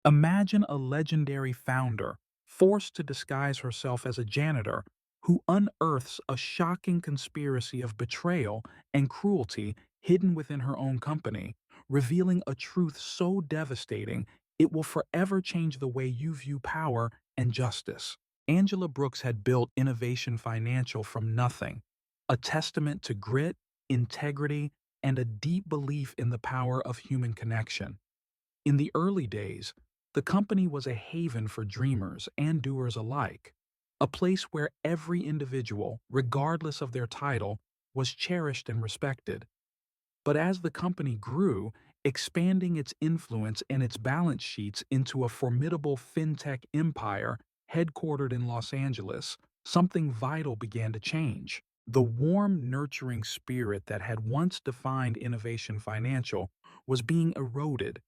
Imagine a legendary founder forced to disguise herself as a janitor who unearths a shocking conspiracy of betrayal and cruelty hidden within her own company, revealing a truth so devastating it will forever change the way you view power and justice. Angela Brooks had built Innovation Financial from nothing, a testament to grit, integrity, and a deep belief in the power of human connection. In the early days, the company was a haven for dreamers and doers alike, a place where every individual, regardless of their title, was cherished and respected. But as the company grew, expanding its influence and its balance sheets into a formidable fintech empire headquartered in Los Angeles, something vital began to change. The warm, nurturing spirit that had once defined Innovation Financial was being eroded,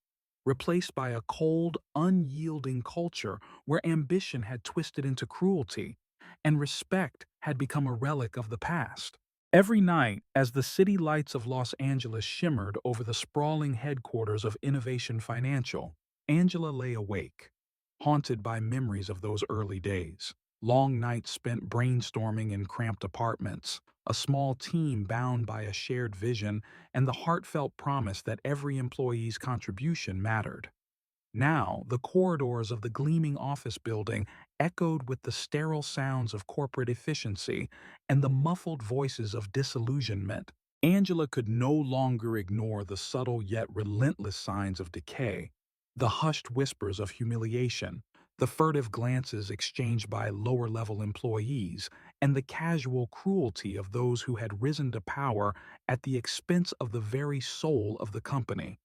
replaced by a cold, unyielding culture where ambition had twisted into cruelty and respect had become a relic of the past. Every night, as the city lights of Los Angeles shimmered over the sprawling headquarters of Innovation Financial, Angela lay awake, haunted by memories of those early days. Long nights spent brainstorming in cramped apartments, a small team bound by a shared vision, and the heartfelt promise that every employee's contribution mattered. Now, the corridors of the gleaming office building echoed with the sterile sounds of corporate efficiency and the muffled voices of disillusionment. Angela could no longer ignore the subtle yet relentless signs of decay, the hushed whispers of humiliation, the furtive glances exchanged by lower-level employees, and the casual cruelty of those who had risen to power at the expense of the very soul of the company.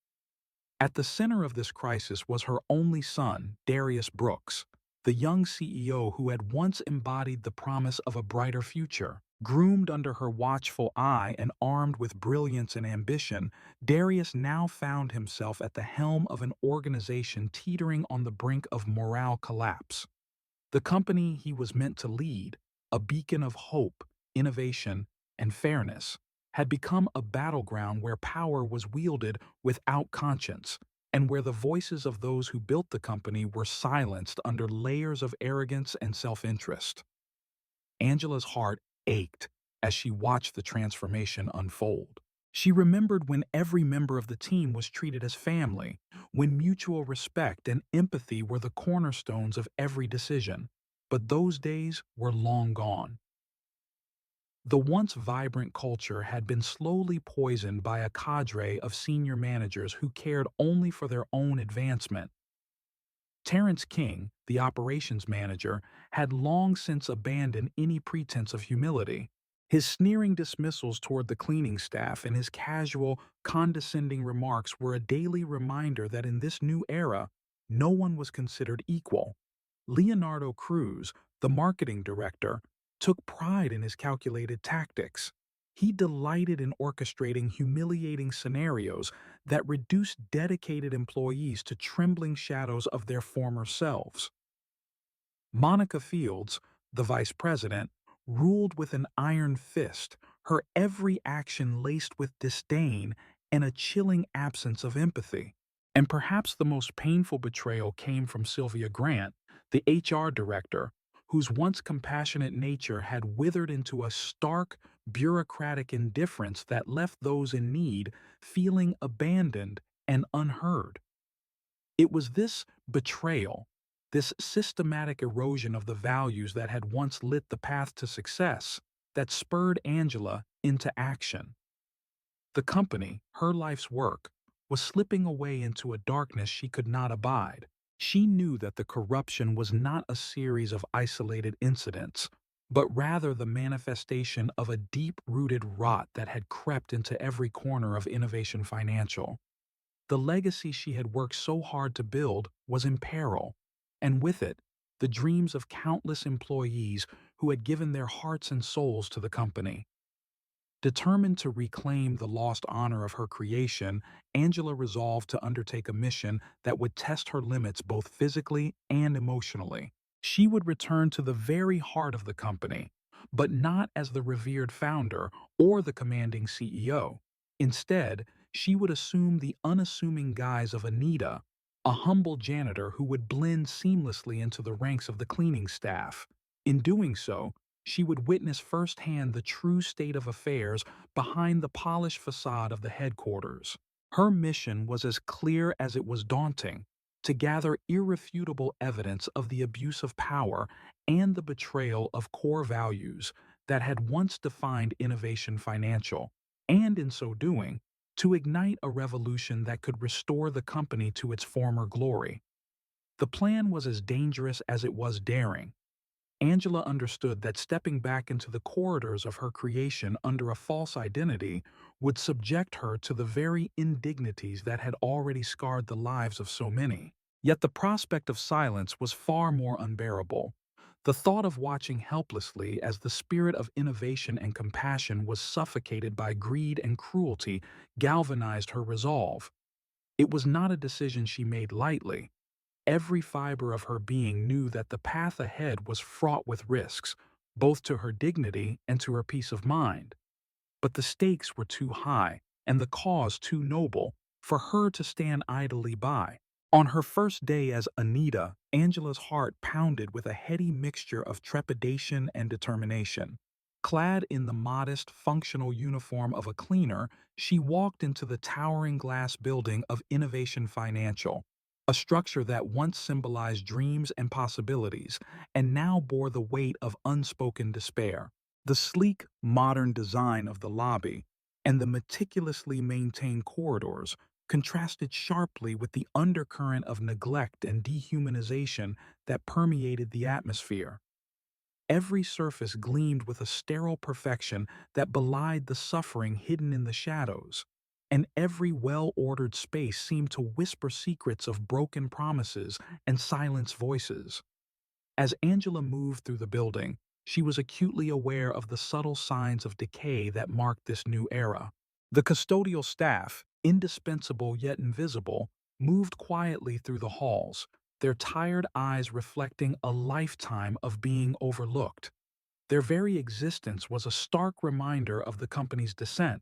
At the center of this crisis was her only son, Darius Brooks, the young CEO who had once embodied the promise of a brighter future. Groomed under her watchful eye and armed with brilliance and ambition, Darius now found himself at the helm of an organization teetering on the brink of morale collapse. The company he was meant to lead, a beacon of hope, innovation, and fairness, had become a battleground where power was wielded without conscience, and where the voices of those who built the company were silenced under layers of arrogance and self-interest. Angela's heart ached as she watched the transformation unfold. She remembered when every member of the team was treated as family, when mutual respect and empathy were the cornerstones of every decision. But those days were long gone. The once vibrant culture had been slowly poisoned by a cadre of senior managers who cared only for their own advancement. Terrence King, the operations manager, had long since abandoned any pretense of humility. His sneering dismissals toward the cleaning staff and his casual, condescending remarks were a daily reminder that in this new era, no one was considered equal. Leonardo Cruz, the marketing director, took pride in his calculated tactics. He delighted in orchestrating humiliating scenarios that reduced dedicated employees to trembling shadows of their former selves. Monica Fields, the vice president, ruled with an iron fist, her every action laced with disdain and a chilling absence of empathy. And perhaps the most painful betrayal came from Sylvia Grant, the HR director, whose once compassionate nature had withered into a stark, bureaucratic indifference that left those in need feeling abandoned and unheard. It was this betrayal, this systematic erosion of the values that had once lit the path to success, that spurred Angela into action. The company, her life's work, was slipping away into a darkness she could not abide. She knew that the corruption was not a series of isolated incidents, but rather the manifestation of a deep-rooted rot that had crept into every corner of Innovation Financial. The legacy she had worked so hard to build was in peril, and with it, the dreams of countless employees who had given their hearts and souls to the company. Determined to reclaim the lost honor of her creation, Angela resolved to undertake a mission that would test her limits both physically and emotionally. She would return to the very heart of the company, but not as the revered founder or the commanding CEO. Instead, she would assume the unassuming guise of Anita, a humble janitor who would blend seamlessly into the ranks of the cleaning staff. In doing so, she would witness firsthand the true state of affairs behind the polished facade of the headquarters. Her mission was as clear as it was daunting: to gather irrefutable evidence of the abuse of power and the betrayal of core values that had once defined Innovation Financial, and in so doing, to ignite a revolution that could restore the company to its former glory. The plan was as dangerous as it was daring. Angela understood that stepping back into the corridors of her creation under a false identity would subject her to the very indignities that had already scarred the lives of so many. Yet the prospect of silence was far more unbearable. The thought of watching helplessly as the spirit of innovation and compassion was suffocated by greed and cruelty galvanized her resolve. It was not a decision she made lightly. Every fiber of her being knew that the path ahead was fraught with risks, both to her dignity and to her peace of mind. But the stakes were too high, and the cause too noble, for her to stand idly by. On her first day as Anita, Angela's heart pounded with a heady mixture of trepidation and determination. Clad in the modest, functional uniform of a cleaner, she walked into the towering glass building of Innovation Financial, a structure that once symbolized dreams and possibilities and now bore the weight of unspoken despair. The sleek, modern design of the lobby and the meticulously maintained corridors contrasted sharply with the undercurrent of neglect and dehumanization that permeated the atmosphere. Every surface gleamed with a sterile perfection that belied the suffering hidden in the shadows, and every well-ordered space seemed to whisper secrets of broken promises and silenced voices. As Angela moved through the building, she was acutely aware of the subtle signs of decay that marked this new era. The custodial staff, indispensable yet invisible, moved quietly through the halls, their tired eyes reflecting a lifetime of being overlooked. Their very existence was a stark reminder of the company's descent,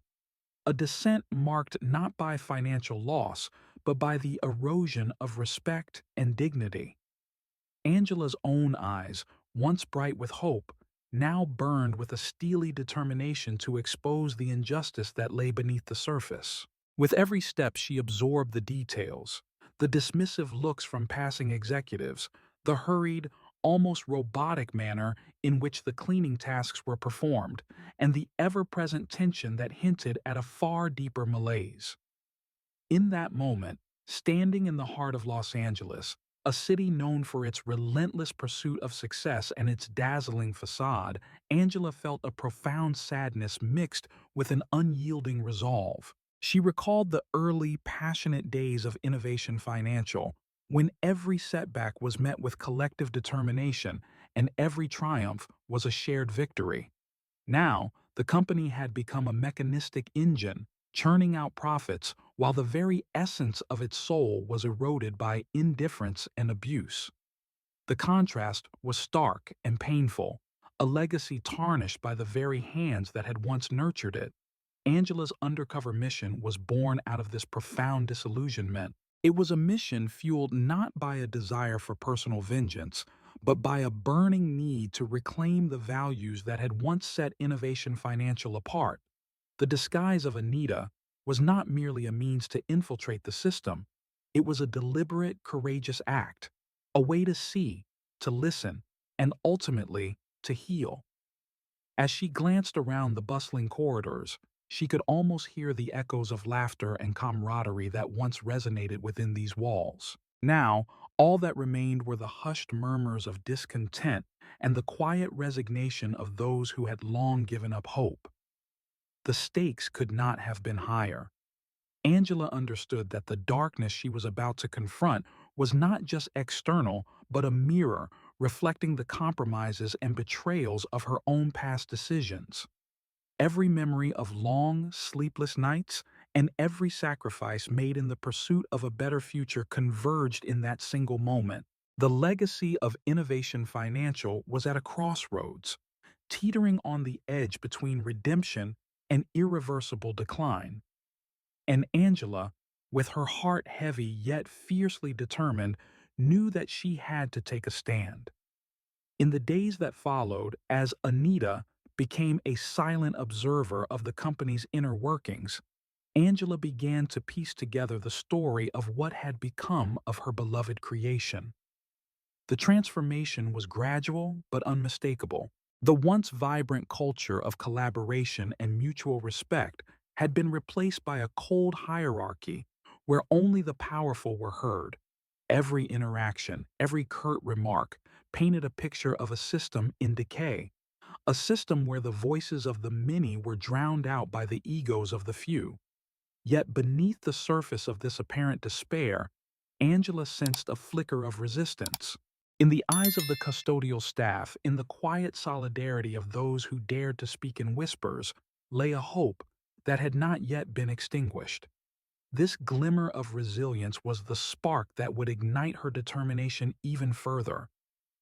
a descent marked not by financial loss, but by the erosion of respect and dignity. Angela's own eyes, once bright with hope, now burned with a steely determination to expose the injustice that lay beneath the surface. With every step she absorbed the details, the dismissive looks from passing executives, the hurried, almost robotic manner in which the cleaning tasks were performed, and the ever-present tension that hinted at a far deeper malaise. In that moment, standing in the heart of Los Angeles, a city known for its relentless pursuit of success and its dazzling facade, Angela felt a profound sadness mixed with an unyielding resolve. She recalled the early, passionate days of Innovation Financial, when every setback was met with collective determination and every triumph was a shared victory. Now, the company had become a mechanistic engine, churning out profits while the very essence of its soul was eroded by indifference and abuse. The contrast was stark and painful, a legacy tarnished by the very hands that had once nurtured it. Angela's undercover mission was born out of this profound disillusionment. It was a mission fueled not by a desire for personal vengeance, but by a burning need to reclaim the values that had once set Innovation Financial apart. The disguise of Anita was not merely a means to infiltrate the system. It was a deliberate, courageous act, a way to see, to listen, and ultimately to heal. As she glanced around the bustling corridors, she could almost hear the echoes of laughter and camaraderie that once resonated within these walls. Now, all that remained were the hushed murmurs of discontent and the quiet resignation of those who had long given up hope. The stakes could not have been higher. Angela understood that the darkness she was about to confront was not just external, but a mirror reflecting the compromises and betrayals of her own past decisions. Every memory of long, sleepless nights and every sacrifice made in the pursuit of a better future converged in that single moment. The legacy of Innovation Financial was at a crossroads, teetering on the edge between redemption and irreversible decline. And Angela, with her heart heavy yet fiercely determined, knew that she had to take a stand. In the days that followed, as Anita became a silent observer of the company's inner workings, Angela began to piece together the story of what had become of her beloved creation. The transformation was gradual but unmistakable. The once vibrant culture of collaboration and mutual respect had been replaced by a cold hierarchy where only the powerful were heard. Every interaction, every curt remark painted a picture of a system in decay, a system where the voices of the many were drowned out by the egos of the few. Yet beneath the surface of this apparent despair, Angela sensed a flicker of resistance. In the eyes of the custodial staff, in the quiet solidarity of those who dared to speak in whispers, lay a hope that had not yet been extinguished. This glimmer of resilience was the spark that would ignite her determination even further.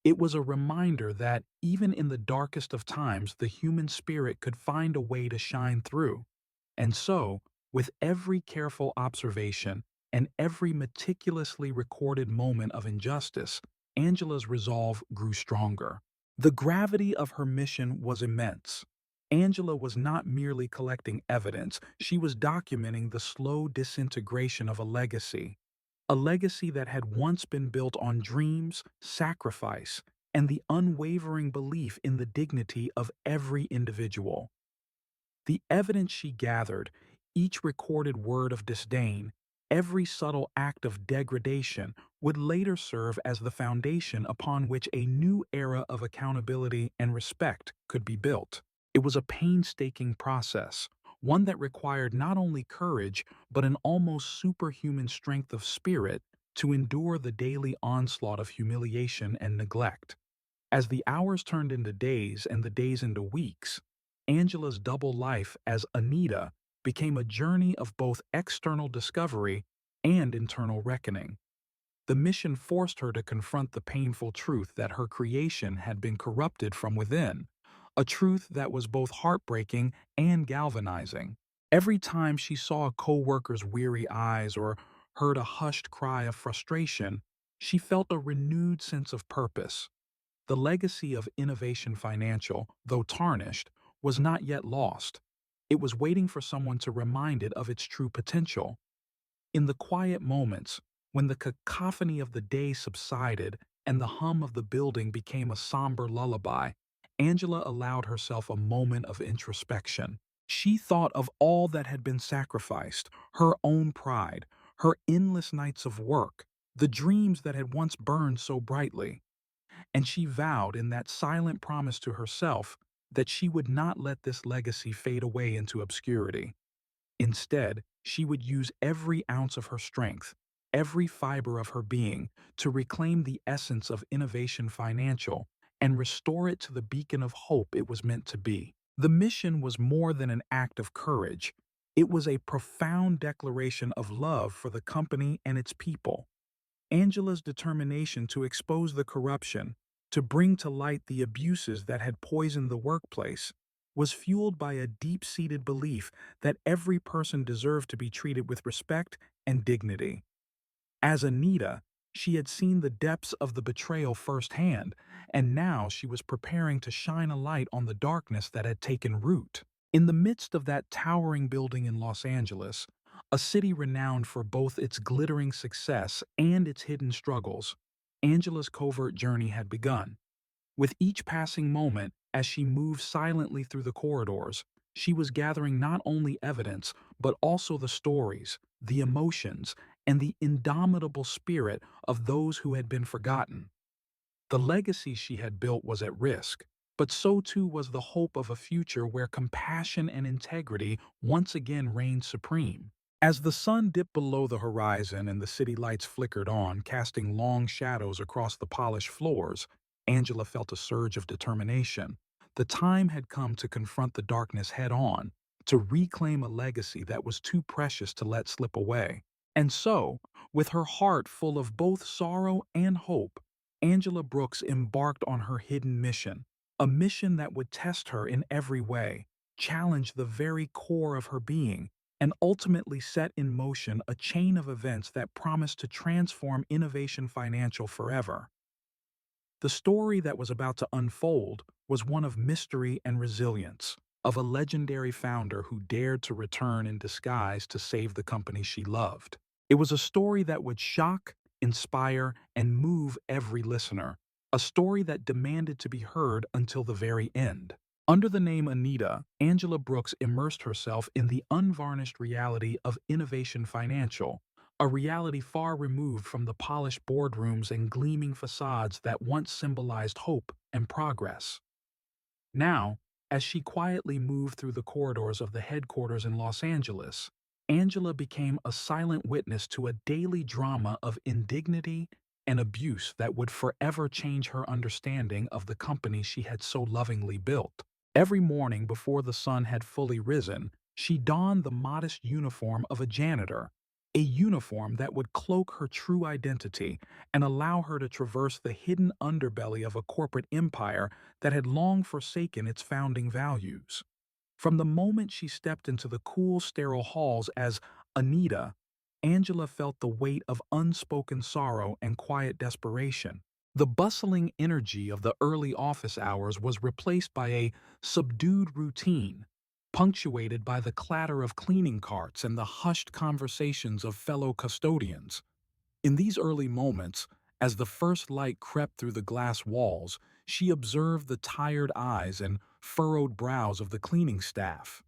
It was a reminder that, even in the darkest of times, the human spirit could find a way to shine through. And so, with every careful observation and every meticulously recorded moment of injustice, Angela's resolve grew stronger. The gravity of her mission was immense. Angela was not merely collecting evidence, she was documenting the slow disintegration of a legacy that had once been built on dreams, sacrifice, and the unwavering belief in the dignity of every individual. The evidence she gathered, each recorded word of disdain, every subtle act of degradation, would later serve as the foundation upon which a new era of accountability and respect could be built. It was a painstaking process, one that required not only courage but an almost superhuman strength of spirit to endure the daily onslaught of humiliation and neglect. As the hours turned into days and the days into weeks, Angela's double life as Anita became a journey of both external discovery and internal reckoning. The mission forced her to confront the painful truth that her creation had been corrupted from within, a truth that was both heartbreaking and galvanizing. Every time she saw a co-worker's weary eyes or heard a hushed cry of frustration, she felt a renewed sense of purpose. The legacy of Innovation Financial, though tarnished, was not yet lost. It was waiting for someone to remind it of its true potential. In the quiet moments, when the cacophony of the day subsided and the hum of the building became a somber lullaby, Angela allowed herself a moment of introspection. She thought of all that had been sacrificed, her own pride, her endless nights of work, the dreams that had once burned so brightly. And she vowed in that silent promise to herself that she would not let this legacy fade away into obscurity. Instead, she would use every ounce of her strength, every fiber of her being, to reclaim the essence of Innovation Financial and restore it to the beacon of hope it was meant to be. The mission was more than an act of courage. It was a profound declaration of love for the company and its people. Angela's determination to expose the corruption, to bring to light the abuses that had poisoned the workplace, was fueled by a deep-seated belief that every person deserved to be treated with respect and dignity. As Anita, she had seen the depths of the betrayal firsthand, and now she was preparing to shine a light on the darkness that had taken root. In the midst of that towering building in Los Angeles, a city renowned for both its glittering success and its hidden struggles, Angela's covert journey had begun. With each passing moment, as she moved silently through the corridors, she was gathering not only evidence, but also the stories, the emotions, and the indomitable spirit of those who had been forgotten. The legacy she had built was at risk, but so too was the hope of a future where compassion and integrity once again reigned supreme. As the sun dipped below the horizon and the city lights flickered on, casting long shadows across the polished floors, Angela felt a surge of determination. The time had come to confront the darkness head-on, to reclaim a legacy that was too precious to let slip away. And so, with her heart full of both sorrow and hope, Angela Brooks embarked on her hidden mission, a mission that would test her in every way, challenge the very core of her being, and ultimately set in motion a chain of events that promised to transform Innovation Financial forever. The story that was about to unfold was one of mystery and resilience, of a legendary founder who dared to return in disguise to save the company she loved. It was a story that would shock, inspire, and move every listener, a story that demanded to be heard until the very end. Under the name Anita, Angela Brooks immersed herself in the unvarnished reality of Innovation Financial, a reality far removed from the polished boardrooms and gleaming facades that once symbolized hope and progress. Now, as she quietly moved through the corridors of the headquarters in Los Angeles, Angela became a silent witness to a daily drama of indignity and abuse that would forever change her understanding of the company she had so lovingly built. Every morning before the sun had fully risen, she donned the modest uniform of a janitor, a uniform that would cloak her true identity and allow her to traverse the hidden underbelly of a corporate empire that had long forsaken its founding values. From the moment she stepped into the cool, sterile halls as Anita, Angela felt the weight of unspoken sorrow and quiet desperation. The bustling energy of the early office hours was replaced by a subdued routine, punctuated by the clatter of cleaning carts and the hushed conversations of fellow custodians. In these early moments, as the first light crept through the glass walls, she observed the tired eyes and furrowed brows of the cleaning staff,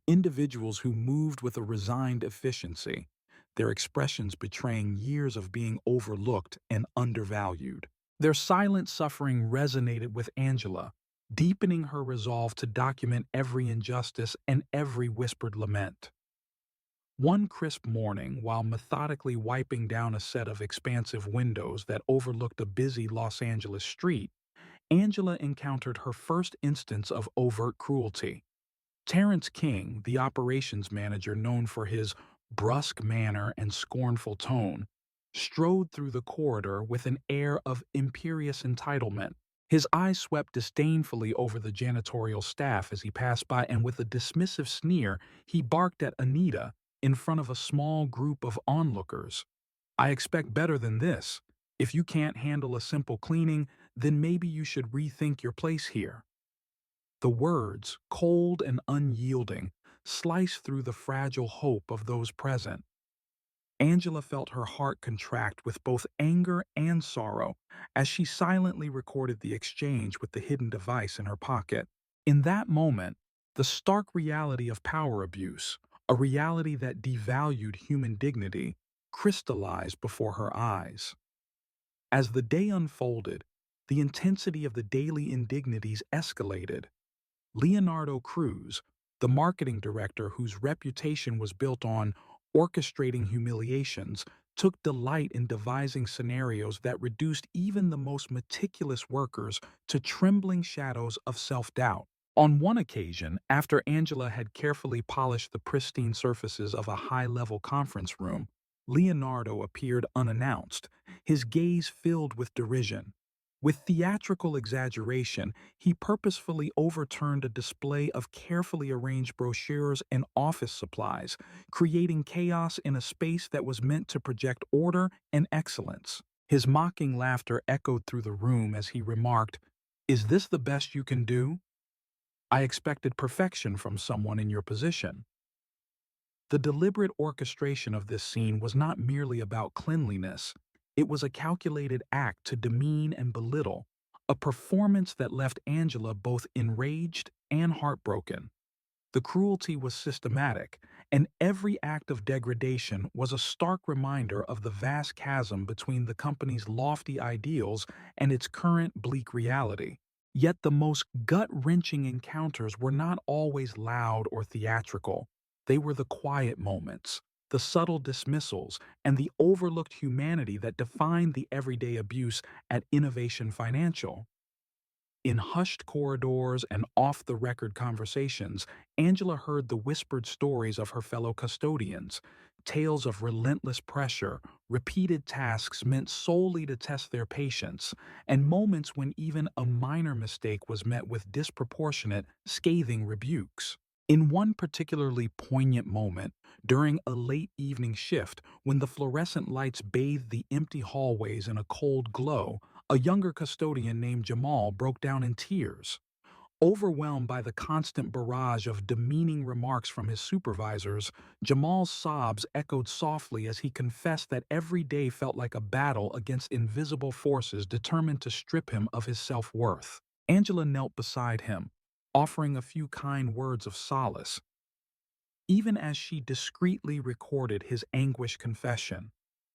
individuals who moved with a resigned efficiency, their expressions betraying years of being overlooked and undervalued. Their silent suffering resonated with Angela, deepening her resolve to document every injustice and every whispered lament. One crisp morning, while methodically wiping down a set of expansive windows that overlooked a busy Los Angeles street, Angela encountered her first instance of overt cruelty. Terrence King, the operations manager known for his brusque manner and scornful tone, strode through the corridor with an air of imperious entitlement. His eyes swept disdainfully over the janitorial staff as he passed by, and with a dismissive sneer, he barked at Anita in front of a small group of onlookers. "I expect better than this. If you can't handle a simple cleaning, then maybe you should rethink your place here." The words, cold and unyielding, sliced through the fragile hope of those present. Angela felt her heart contract with both anger and sorrow as she silently recorded the exchange with the hidden device in her pocket. In that moment, the stark reality of power abuse, a reality that devalued human dignity, crystallized before her eyes. As the day unfolded, the intensity of the daily indignities escalated. Leonardo Cruz, the marketing director whose reputation was built on orchestrating humiliations, took delight in devising scenarios that reduced even the most meticulous workers to trembling shadows of self-doubt. On one occasion, after Angela had carefully polished the pristine surfaces of a high-level conference room, Leonardo appeared unannounced, his gaze filled with derision. With theatrical exaggeration, he purposefully overturned a display of carefully arranged brochures and office supplies, creating chaos in a space that was meant to project order and excellence. His mocking laughter echoed through the room as he remarked, "Is this the best you can do? I expected perfection from someone in your position." The deliberate orchestration of this scene was not merely about cleanliness. It was a calculated act to demean and belittle, a performance that left Angela both enraged and heartbroken. The cruelty was systematic, and every act of degradation was a stark reminder of the vast chasm between the company's lofty ideals and its current bleak reality. Yet the most gut-wrenching encounters were not always loud or theatrical. They were the quiet moments, the subtle dismissals, and the overlooked humanity that defined the everyday abuse at Innovation Financial. In hushed corridors and off-the-record conversations, Angela heard the whispered stories of her fellow custodians, tales of relentless pressure, repeated tasks meant solely to test their patience, and moments when even a minor mistake was met with disproportionate, scathing rebukes. In one particularly poignant moment, during a late evening shift, when the fluorescent lights bathed the empty hallways in a cold glow, a younger custodian named Jamal broke down in tears. Overwhelmed by the constant barrage of demeaning remarks from his supervisors, Jamal's sobs echoed softly as he confessed that every day felt like a battle against invisible forces determined to strip him of his self-worth. Angela knelt beside him, offering a few kind words of solace, even as she discreetly recorded his anguished confession.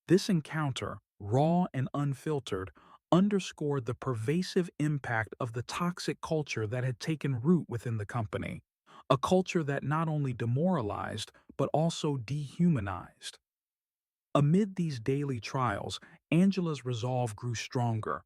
This encounter, raw and unfiltered, underscored the pervasive impact of the toxic culture that had taken root within the company, a culture that not only demoralized but also dehumanized. Amid these daily trials, Angela's resolve grew stronger.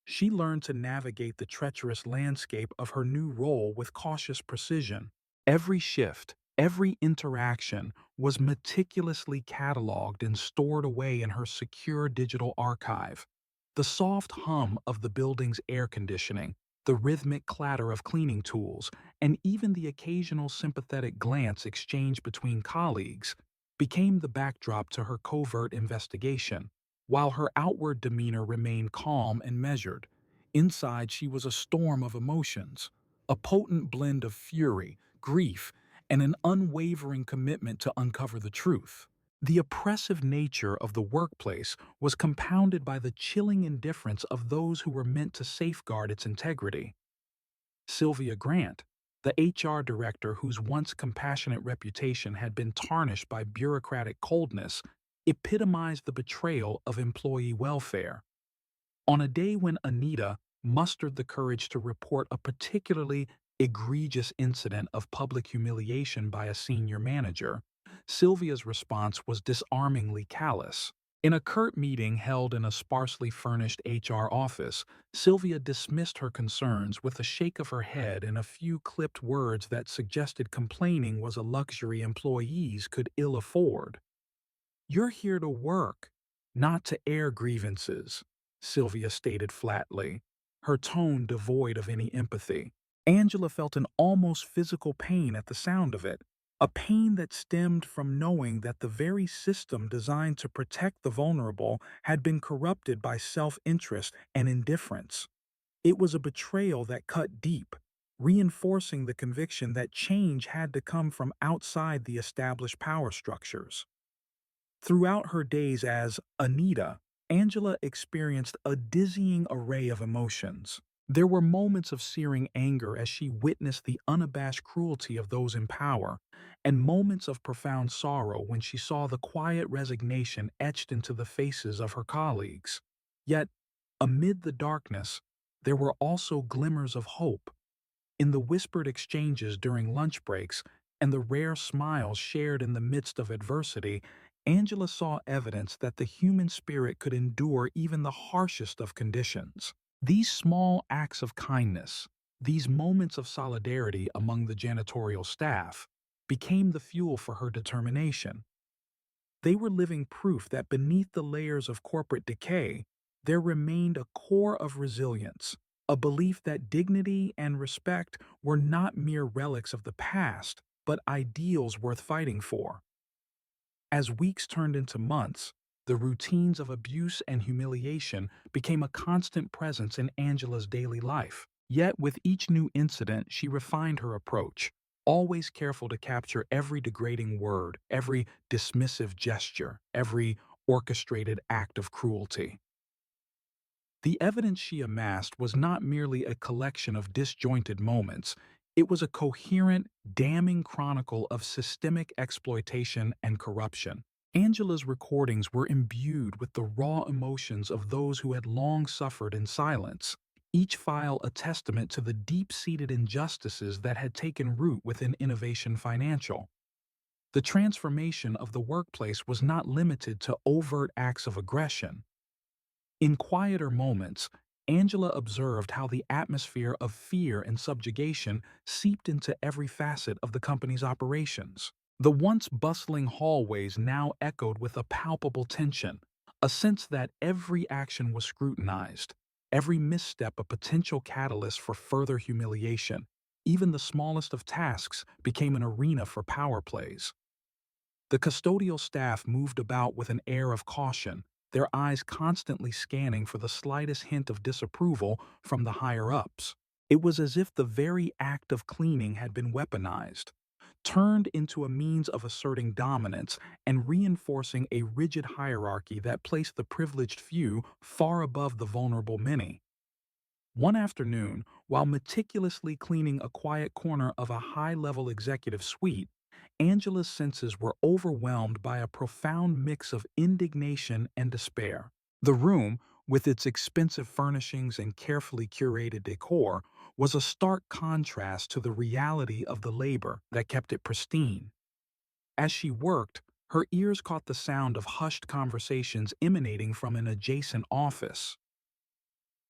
She learned to navigate the treacherous landscape of her new role with cautious precision. Every shift, every interaction was meticulously cataloged and stored away in her secure digital archive. The soft hum of the building's air conditioning, the rhythmic clatter of cleaning tools, and even the occasional sympathetic glance exchanged between colleagues became the backdrop to her covert investigation. While her outward demeanor remained calm and measured, inside she was a storm of emotions, a potent blend of fury, grief, and an unwavering commitment to uncover the truth. The oppressive nature of the workplace was compounded by the chilling indifference of those who were meant to safeguard its integrity. Sylvia Grant, the HR director whose once compassionate reputation had been tarnished by bureaucratic coldness, epitomized the betrayal of employee welfare. On a day when Anita mustered the courage to report a particularly egregious incident of public humiliation by a senior manager, Sylvia's response was disarmingly callous. In a curt meeting held in a sparsely furnished HR office, Sylvia dismissed her concerns with a shake of her head and a few clipped words that suggested complaining was a luxury employees could ill afford. "You're here to work, not to air grievances," Sylvia stated flatly, her tone devoid of any empathy. Angela felt an almost physical pain at the sound of it, a pain that stemmed from knowing that the very system designed to protect the vulnerable had been corrupted by self-interest and indifference. It was a betrayal that cut deep, reinforcing the conviction that change had to come from outside the established power structures. Throughout her days as Anita, Angela experienced a dizzying array of emotions. There were moments of searing anger as she witnessed the unabashed cruelty of those in power, and moments of profound sorrow when she saw the quiet resignation etched into the faces of her colleagues. Yet, amid the darkness, there were also glimmers of hope. In the whispered exchanges during lunch breaks and the rare smiles shared in the midst of adversity, Angela saw evidence that the human spirit could endure even the harshest of conditions. These small acts of kindness, these moments of solidarity among the janitorial staff, became the fuel for her determination. They were living proof that beneath the layers of corporate decay, there remained a core of resilience, a belief that dignity and respect were not mere relics of the past, but ideals worth fighting for. As weeks turned into months, the routines of abuse and humiliation became a constant presence in Angela's daily life. Yet with each new incident, she refined her approach, always careful to capture every degrading word, every dismissive gesture, every orchestrated act of cruelty. The evidence she amassed was not merely a collection of disjointed moments, it was a coherent, damning chronicle of systemic exploitation and corruption. Angela's recordings were imbued with the raw emotions of those who had long suffered in silence, each file a testament to the deep-seated injustices that had taken root within Innovation Financial. The transformation of the workplace was not limited to overt acts of aggression. In quieter moments, Angela observed how the atmosphere of fear and subjugation seeped into every facet of the company's operations. The once bustling hallways now echoed with a palpable tension, a sense that every action was scrutinized, every misstep a potential catalyst for further humiliation. Even the smallest of tasks became an arena for power plays. The custodial staff moved about with an air of caution, their eyes constantly scanning for the slightest hint of disapproval from the higher-ups. It was as if the very act of cleaning had been weaponized, turned into a means of asserting dominance and reinforcing a rigid hierarchy that placed the privileged few far above the vulnerable many. One afternoon, while meticulously cleaning a quiet corner of a high-level executive suite, Angela's senses were overwhelmed by a profound mix of indignation and despair. The room, with its expensive furnishings and carefully curated decor, was a stark contrast to the reality of the labor that kept it pristine. As she worked, her ears caught the sound of hushed conversations emanating from an adjacent office.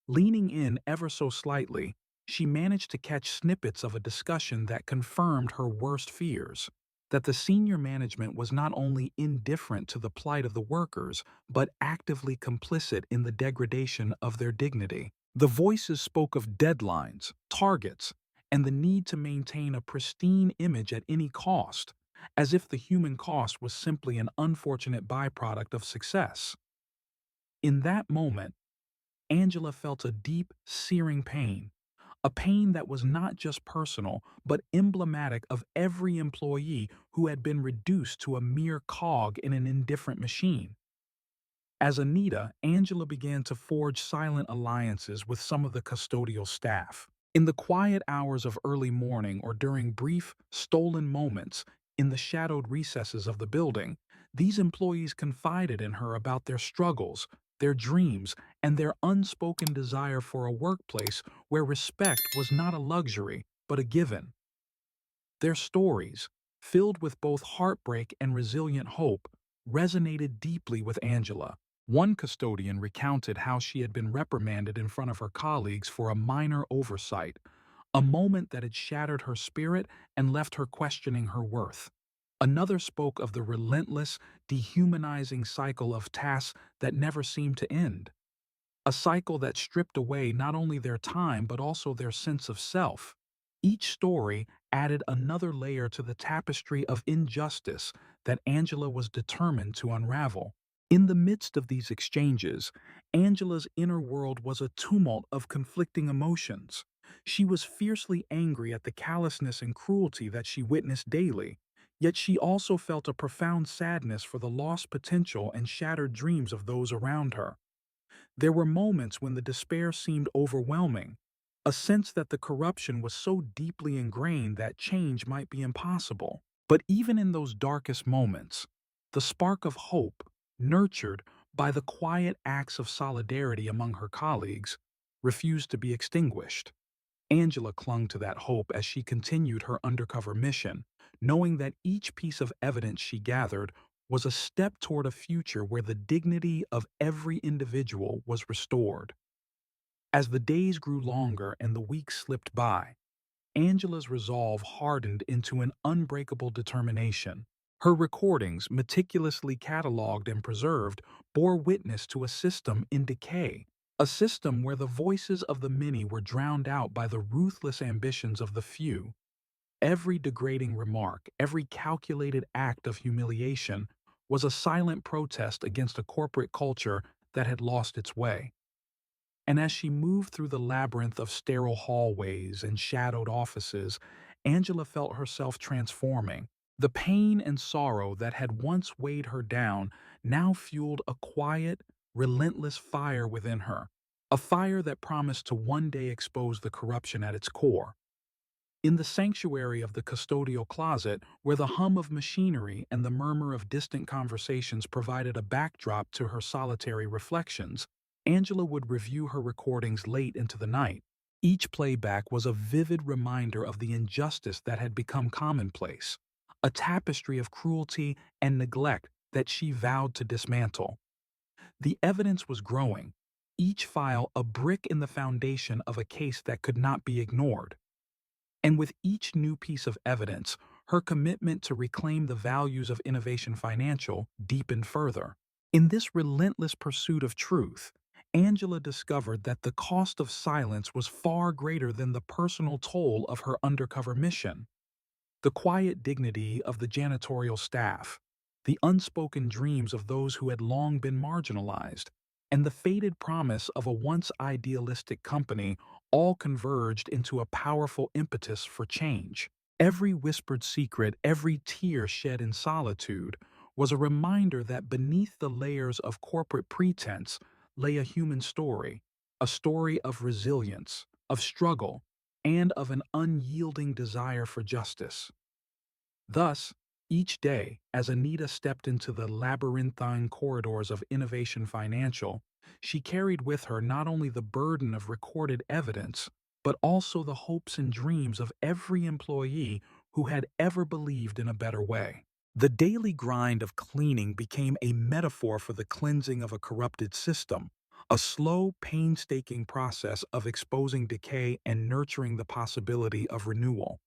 Leaning in ever so slightly, she managed to catch snippets of a discussion that confirmed her worst fears, that the senior management was not only indifferent to the plight of the workers, but actively complicit in the degradation of their dignity. The voices spoke of deadlines, targets, and the need to maintain a pristine image at any cost, as if the human cost was simply an unfortunate byproduct of success. In that moment, Angela felt a deep, searing pain, a pain that was not just personal, but emblematic of every employee who had been reduced to a mere cog in an indifferent machine. As Anita, Angela began to forge silent alliances with some of the custodial staff. In the quiet hours of early morning or during brief, stolen moments in the shadowed recesses of the building, these employees confided in her about their struggles, their dreams, and their unspoken desire for a workplace where respect was not a luxury, but a given. Their stories, filled with both heartbreak and resilient hope, resonated deeply with Angela. One custodian recounted how she had been reprimanded in front of her colleagues for a minor oversight, a moment that had shattered her spirit and left her questioning her worth. Another spoke of the relentless, dehumanizing cycle of tasks that never seemed to end, a cycle that stripped away not only their time but also their sense of self. Each story added another layer to the tapestry of injustice that Angela was determined to unravel. In the midst of these exchanges, Angela's inner world was a tumult of conflicting emotions. She was fiercely angry at the callousness and cruelty that she witnessed daily, yet she also felt a profound sadness for the lost potential and shattered dreams of those around her. There were moments when the despair seemed overwhelming, a sense that the corruption was so deeply ingrained that change might be impossible. But even in those darkest moments, the spark of hope, nurtured by the quiet acts of solidarity among her colleagues, refused to be extinguished. Angela clung to that hope as she continued her undercover mission, knowing that each piece of evidence she gathered was a step toward a future where the dignity of every individual was restored. As the days grew longer and the weeks slipped by, Angela's resolve hardened into an unbreakable determination. Her recordings, meticulously cataloged and preserved, bore witness to a system in decay, a system where the voices of the many were drowned out by the ruthless ambitions of the few. Every degrading remark, every calculated act of humiliation was a silent protest against a corporate culture that had lost its way. And as she moved through the labyrinth of sterile hallways and shadowed offices, Angela felt herself transforming. The pain and sorrow that had once weighed her down now fueled a quiet, relentless fire within her, a fire that promised to one day expose the corruption at its core. In the sanctuary of the custodial closet, where the hum of machinery and the murmur of distant conversations provided a backdrop to her solitary reflections, Angela would review her recordings late into the night. Each playback was a vivid reminder of the injustice that had become commonplace, a tapestry of cruelty and neglect that she vowed to dismantle. The evidence was growing, each file a brick in the foundation of a case that could not be ignored. And with each new piece of evidence, her commitment to reclaim the values of Innovation Financial deepened further. In this relentless pursuit of truth, Angela discovered that the cost of silence was far greater than the personal toll of her undercover mission. The quiet dignity of the janitorial staff, the unspoken dreams of those who had long been marginalized, and the faded promise of a once idealistic company all converged into a powerful impetus for change. Every whispered secret, every tear shed in solitude, was a reminder that beneath the layers of corporate pretense lay a human story, a story of resilience, of struggle, and of an unyielding desire for justice. Thus, each day, as Anita stepped into the labyrinthine corridors of Innovation Financial, she carried with her not only the burden of recorded evidence, but also the hopes and dreams of every employee who had ever believed in a better way. The daily grind of cleaning became a metaphor for the cleansing of a corrupted system, a slow, painstaking process of exposing decay and nurturing the possibility of renewal.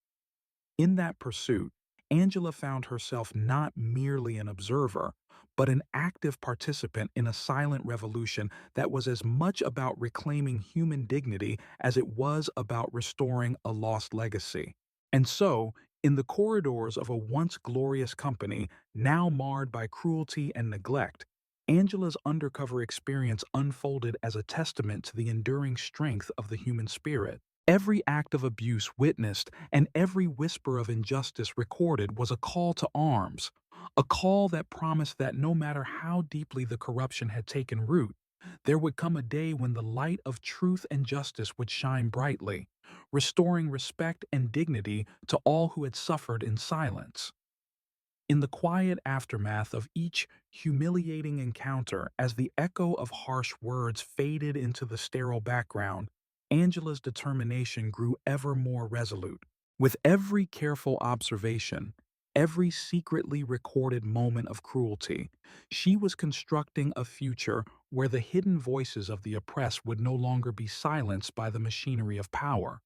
In that pursuit, Angela found herself not merely an observer, but an active participant in a silent revolution that was as much about reclaiming human dignity as it was about restoring a lost legacy. And so, in the corridors of a once glorious company, now marred by cruelty and neglect, Angela's undercover experience unfolded as a testament to the enduring strength of the human spirit. Every act of abuse witnessed and every whisper of injustice recorded was a call to arms, a call that promised that no matter how deeply the corruption had taken root, there would come a day when the light of truth and justice would shine brightly, restoring respect and dignity to all who had suffered in silence. In the quiet aftermath of each humiliating encounter, as the echo of harsh words faded into the sterile background, Angela's determination grew ever more resolute. With every careful observation, every secretly recorded moment of cruelty, she was constructing a future where the hidden voices of the oppressed would no longer be silenced by the machinery of power.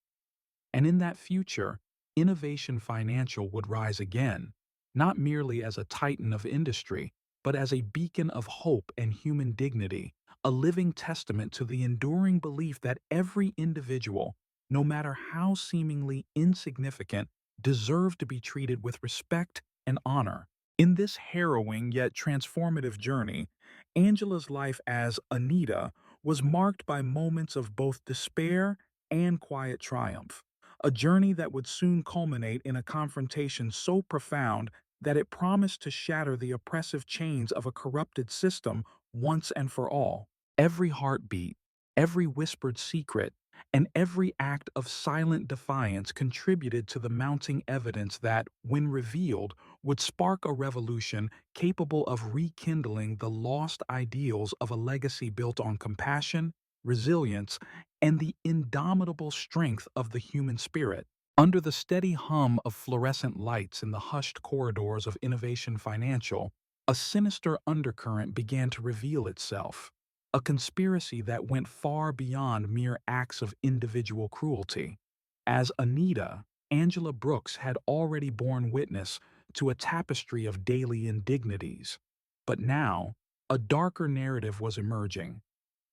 And in that future, Innovation Financial would rise again, not merely as a titan of industry, but as a beacon of hope and human dignity, a living testament to the enduring belief that every individual, no matter how seemingly insignificant, deserved to be treated with respect and honor. In this harrowing yet transformative journey, Angela's life as Anita was marked by moments of both despair and quiet triumph, a journey that would soon culminate in a confrontation so profound that it promised to shatter the oppressive chains of a corrupted system once and for all. Every heartbeat, every whispered secret, and every act of silent defiance contributed to the mounting evidence that, when revealed, would spark a revolution capable of rekindling the lost ideals of a legacy built on compassion, resilience, and the indomitable strength of the human spirit. Under the steady hum of fluorescent lights in the hushed corridors of Innovation Financial, a sinister undercurrent began to reveal itself, a conspiracy that went far beyond mere acts of individual cruelty. As Anita, Angela Brooks had already borne witness to a tapestry of daily indignities. But now, a darker narrative was emerging,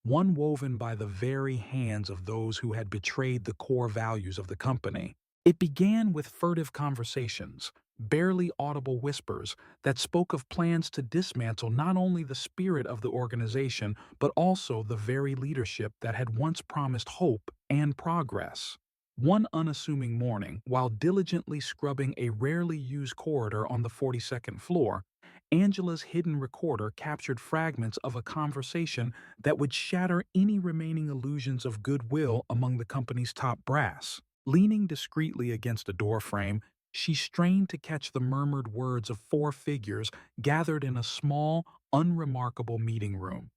one woven by the very hands of those who had betrayed the core values of the company. It began with furtive conversations, barely audible whispers that spoke of plans to dismantle not only the spirit of the organization, but also the very leadership that had once promised hope and progress. One unassuming morning, while diligently scrubbing a rarely used corridor on the 42nd floor, Angela's hidden recorder captured fragments of a conversation that would shatter any remaining illusions of goodwill among the company's top brass. Leaning discreetly against a doorframe, she strained to catch the murmured words of four figures gathered in a small, unremarkable meeting room.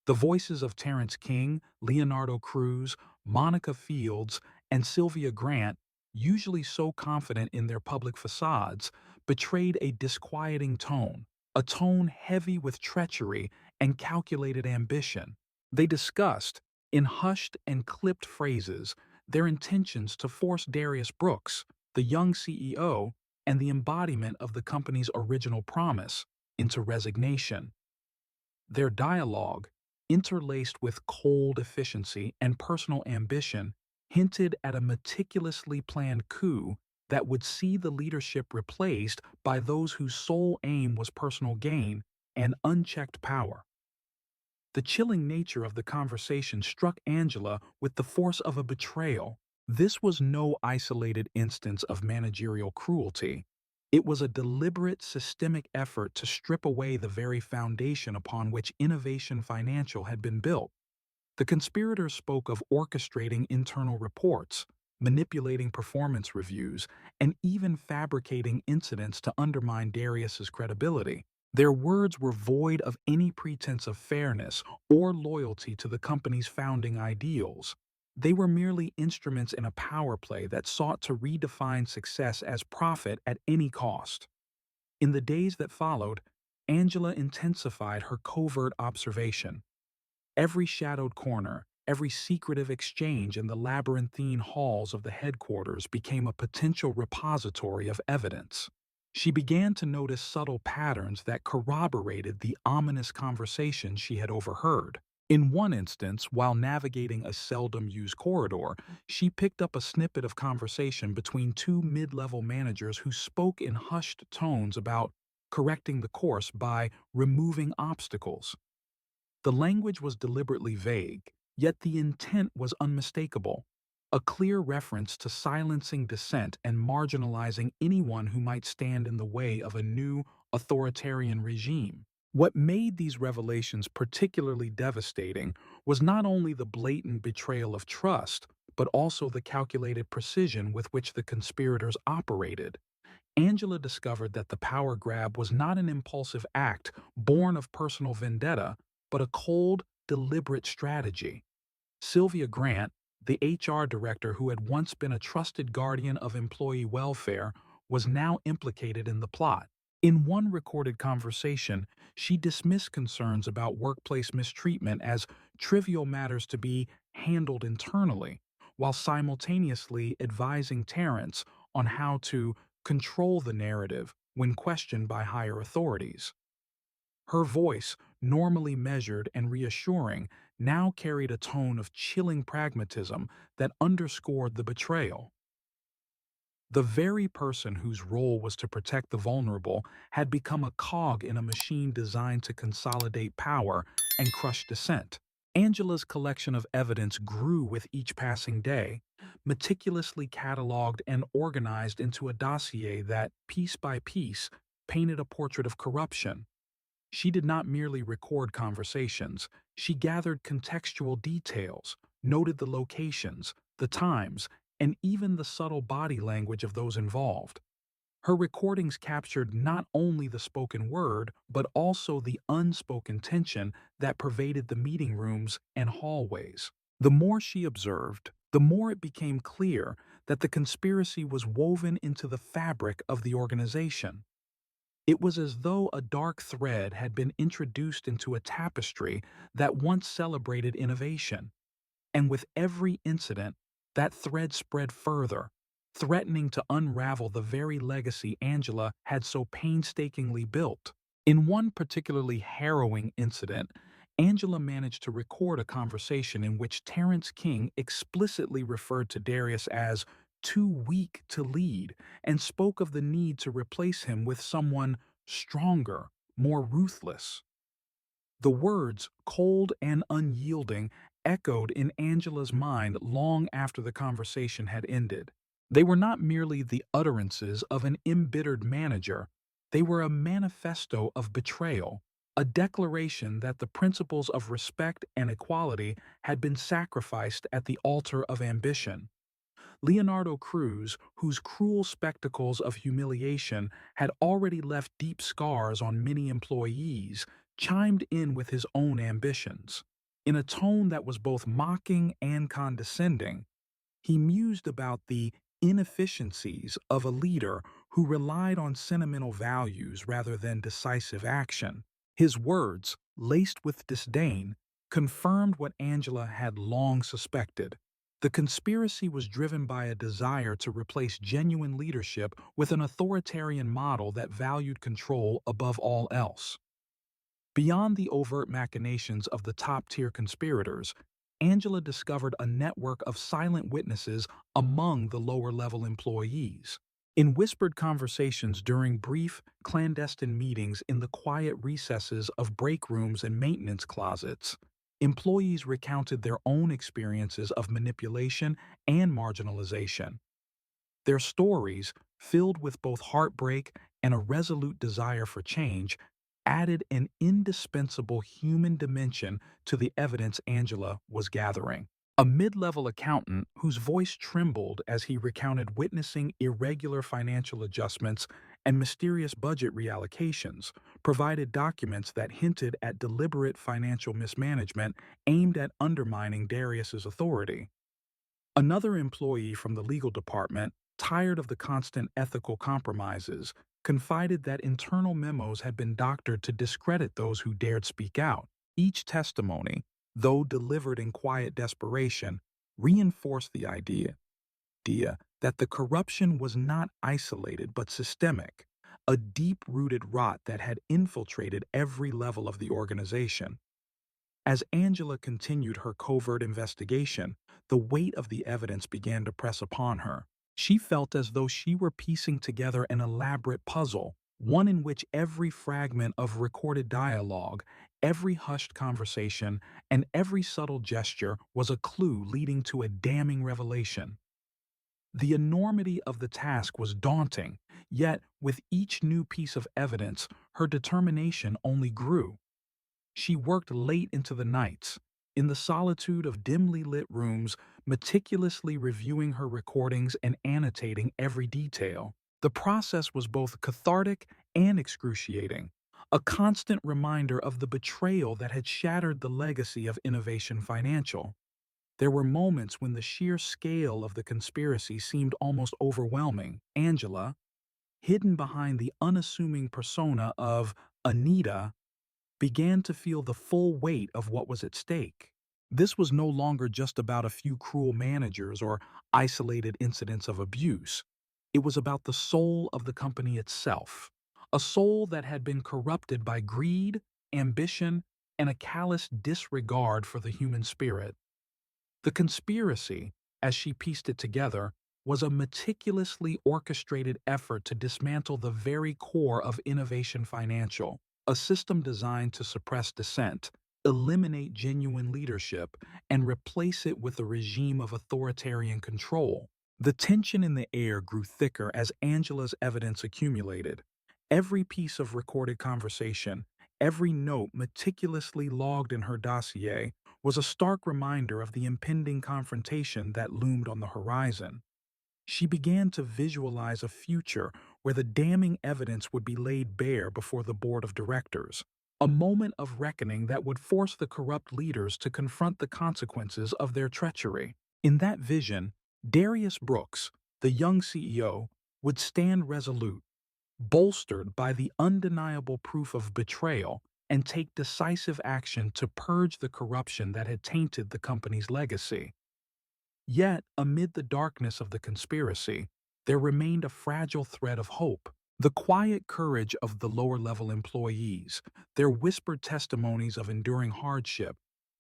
The voices of Terrence King, Leonardo Cruz, Monica Fields, and Sylvia Grant, usually so confident in their public facades, betrayed a disquieting tone, a tone heavy with treachery and calculated ambition. They discussed, in hushed and clipped phrases, their intentions to force Darius Brooks, the young CEO and the embodiment of the company's original promise, into resignation. Their dialogue, interlaced with cold efficiency and personal ambition, hinted at a meticulously planned coup that would see the leadership replaced by those whose sole aim was personal gain and unchecked power. The chilling nature of the conversation struck Angela with the force of a betrayal. This was no isolated instance of managerial cruelty. It was a deliberate, systemic effort to strip away the very foundation upon which Innovation Financial had been built. The conspirators spoke of orchestrating internal reports, manipulating performance reviews, and even fabricating incidents to undermine Darius's credibility. Their words were void of any pretense of fairness or loyalty to the company's founding ideals. They were merely instruments in a power play that sought to redefine success as profit at any cost. In the days that followed, Angela intensified her covert observation. Every shadowed corner, every secretive exchange in the labyrinthine halls of the headquarters became a potential repository of evidence. She began to notice subtle patterns that corroborated the ominous conversations she had overheard. In one instance, while navigating a seldom-used corridor, she picked up a snippet of conversation between two mid-level managers who spoke in hushed tones about correcting the course by removing obstacles. The language was deliberately vague, yet the intent was unmistakable. A clear reference to silencing dissent and marginalizing anyone who might stand in the way of a new authoritarian regime. What made these revelations particularly devastating was not only the blatant betrayal of trust, but also the calculated precision with which the conspirators operated. Angela discovered that the power grab was not an impulsive act born of personal vendetta, but a cold, deliberate strategy. Sylvia Grant, the HR director who had once been a trusted guardian of employee welfare, was now implicated in the plot. In one recorded conversation, she dismissed concerns about workplace mistreatment as trivial matters to be handled internally, while simultaneously advising Terrence on how to control the narrative when questioned by higher authorities. Her voice, normally measured and reassuring, now carried a tone of chilling pragmatism that underscored the betrayal. The very person whose role was to protect the vulnerable had become a cog in a machine designed to consolidate power and crush dissent. Angela's collection of evidence grew with each passing day, meticulously cataloged and organized into a dossier that, piece by piece, painted a portrait of corruption. She did not merely record conversations, she gathered contextual details, noted the locations, the times, and even the subtle body language of those involved. Her recordings captured not only the spoken word, but also the unspoken tension that pervaded the meeting rooms and hallways. The more she observed, the more it became clear that the conspiracy was woven into the fabric of the organization. It was as though a dark thread had been introduced into a tapestry that once celebrated innovation, and with every incident, that thread spread further, threatening to unravel the very legacy Angela had so painstakingly built. In one particularly harrowing incident, Angela managed to record a conversation in which Terrence King explicitly referred to Darius as too weak to lead and spoke of the need to replace him with someone stronger, more ruthless. The words, cold and unyielding, echoed in Angela's mind long after the conversation had ended. They were not merely the utterances of an embittered manager, they were a manifesto of betrayal, a declaration that the principles of respect and equality had been sacrificed at the altar of ambition. Leonardo Cruz, whose cruel spectacles of humiliation had already left deep scars on many employees, chimed in with his own ambitions. In a tone that was both mocking and condescending, he mused about the inefficiencies of a leader who relied on sentimental values rather than decisive action. His words, laced with disdain, confirmed what Angela had long suspected. The conspiracy was driven by a desire to replace genuine leadership with an authoritarian model that valued control above all else. Beyond the overt machinations of the top-tier conspirators, Angela discovered a network of silent witnesses among the lower-level employees. In whispered conversations during brief, clandestine meetings in the quiet recesses of break rooms and maintenance closets, employees recounted their own experiences of manipulation and marginalization. Their stories, filled with both heartbreak and a resolute desire for change, added an indispensable human dimension to the evidence Angela was gathering. A mid-level accountant whose voice trembled as he recounted witnessing irregular financial adjustments and mysterious budget reallocations provided documents that hinted at deliberate financial mismanagement aimed at undermining Darius's authority. Another employee from the legal department, tired of the constant ethical compromises, confided that internal memos had been doctored to discredit those who dared speak out. Each testimony, though delivered in quiet desperation, reinforced the idea that the corruption was not isolated but systemic, a deep-rooted rot that had infiltrated every level of the organization. As Angela continued her covert investigation, the weight of the evidence began to press upon her. She felt as though she were piecing together an elaborate puzzle, one in which every fragment of recorded dialogue, every hushed conversation, and every subtle gesture was a clue leading to a damning revelation. The enormity of the task was daunting, yet with each new piece of evidence, her determination only grew. She worked late into the nights, in the solitude of dimly lit rooms, meticulously reviewing her recordings and annotating every detail. The process was both cathartic and excruciating, a constant reminder of the betrayal that had shattered the legacy of Innovation Financial. There were moments when the sheer scale of the conspiracy seemed almost overwhelming. Angela, hidden behind the unassuming persona of Anita, began to feel the full weight of what was at stake. This was no longer just about a few cruel managers or isolated incidents of abuse. It was about the soul of the company itself, a soul that had been corrupted by greed, ambition, and a callous disregard for the human spirit. The conspiracy, as she pieced it together, was a meticulously orchestrated effort to dismantle the very core of Innovation Financial, a system designed to suppress dissent, eliminate genuine leadership, and replace it with a regime of authoritarian control. The tension in the air grew thicker as Angela's evidence accumulated. Every piece of recorded conversation, every note meticulously logged in her dossier, was a stark reminder of the impending confrontation that loomed on the horizon. She began to visualize a future where the damning evidence would be laid bare before the board of directors, a moment of reckoning that would force the corrupt leaders to confront the consequences of their treachery. In that vision, Darius Brooks, the young CEO, would stand resolute, bolstered by the undeniable proof of betrayal, and take decisive action to purge the corruption that had tainted the company's legacy. Yet, amid the darkness of the conspiracy, there remained a fragile thread of hope. The quiet courage of the lower-level employees, their whispered testimonies of enduring hardship,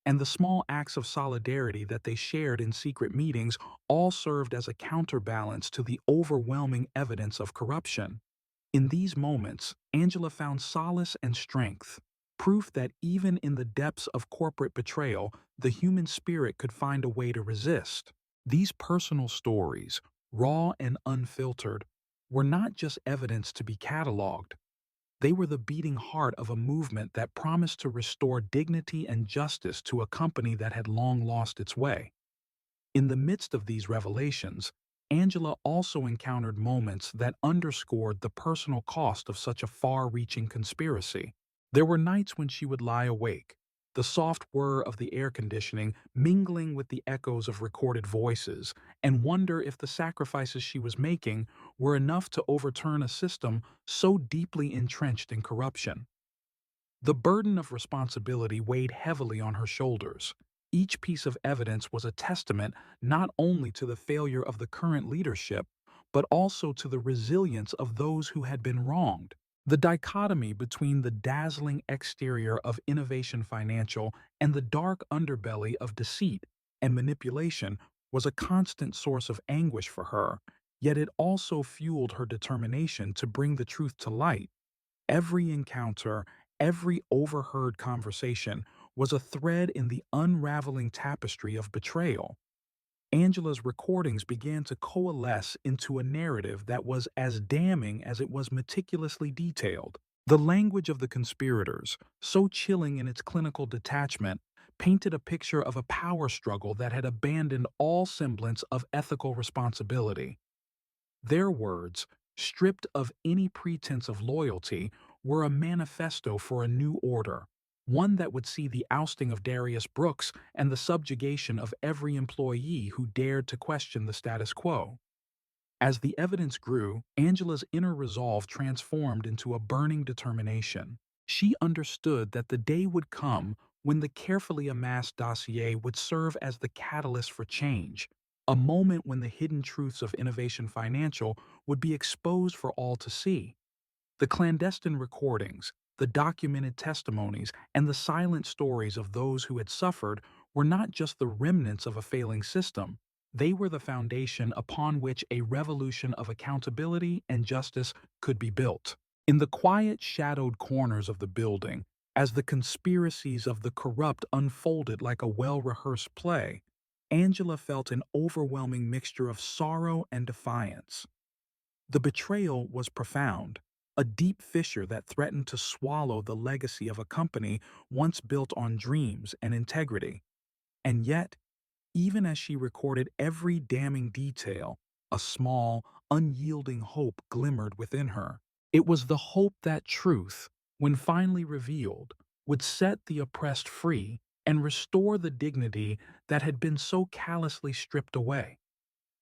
and the small acts of solidarity that they shared in secret meetings all served as a counterbalance to the overwhelming evidence of corruption. In these moments, Angela found solace and strength, proof that even in the depths of corporate betrayal, the human spirit could find a way to resist. These personal stories, raw and unfiltered, were not just evidence to be cataloged. They were the beating heart of a movement that promised to restore dignity and justice to a company that had long lost its way. In the midst of these revelations, Angela also encountered moments that underscored the personal cost of such a far-reaching conspiracy. There were nights when she would lie awake, the soft whir of the air conditioning mingling with the echoes of recorded voices, and wonder if the sacrifices she was making were enough to overturn a system so deeply entrenched in corruption. The burden of responsibility weighed heavily on her shoulders. Each piece of evidence was a testament not only to the failure of the current leadership, but also to the resilience of those who had been wronged. The dichotomy between the dazzling exterior of Innovation Financial and the dark underbelly of deceit and manipulation was a constant source of anguish for her, yet it also fueled her determination to bring the truth to light. Every encounter, every overheard conversation was a thread in the unraveling tapestry of betrayal. Angela's recordings began to coalesce into a narrative that was as damning as it was meticulously detailed. The language of the conspirators, so chilling in its clinical detachment, painted a picture of a power struggle that had abandoned all semblance of ethical responsibility. Their words, stripped of any pretense of loyalty, were a manifesto for a new order, one that would see the ousting of Darius Brooks and the subjugation of every employee who dared to question the status quo. As the evidence grew, Angela's inner resolve transformed into a burning determination. She understood that the day would come when the carefully amassed dossier would serve as the catalyst for change, a moment when the hidden truths of Innovation Financial would be exposed for all to see. The clandestine recordings, the documented testimonies, and the silent stories of those who had suffered were not just the remnants of a failing system. They were the foundation upon which a revolution of accountability and justice could be built. In the quiet, shadowed corners of the building, as the conspiracies of the corrupt unfolded like a well-rehearsed play, Angela felt an overwhelming mixture of sorrow and defiance. The betrayal was profound, a deep fissure that threatened to swallow the legacy of a company once built on dreams and integrity. And yet, even as she recorded every damning detail, a small, unyielding hope glimmered within her. It was the hope that truth, when finally revealed, would set the oppressed free and restore the dignity that had been so callously stripped away.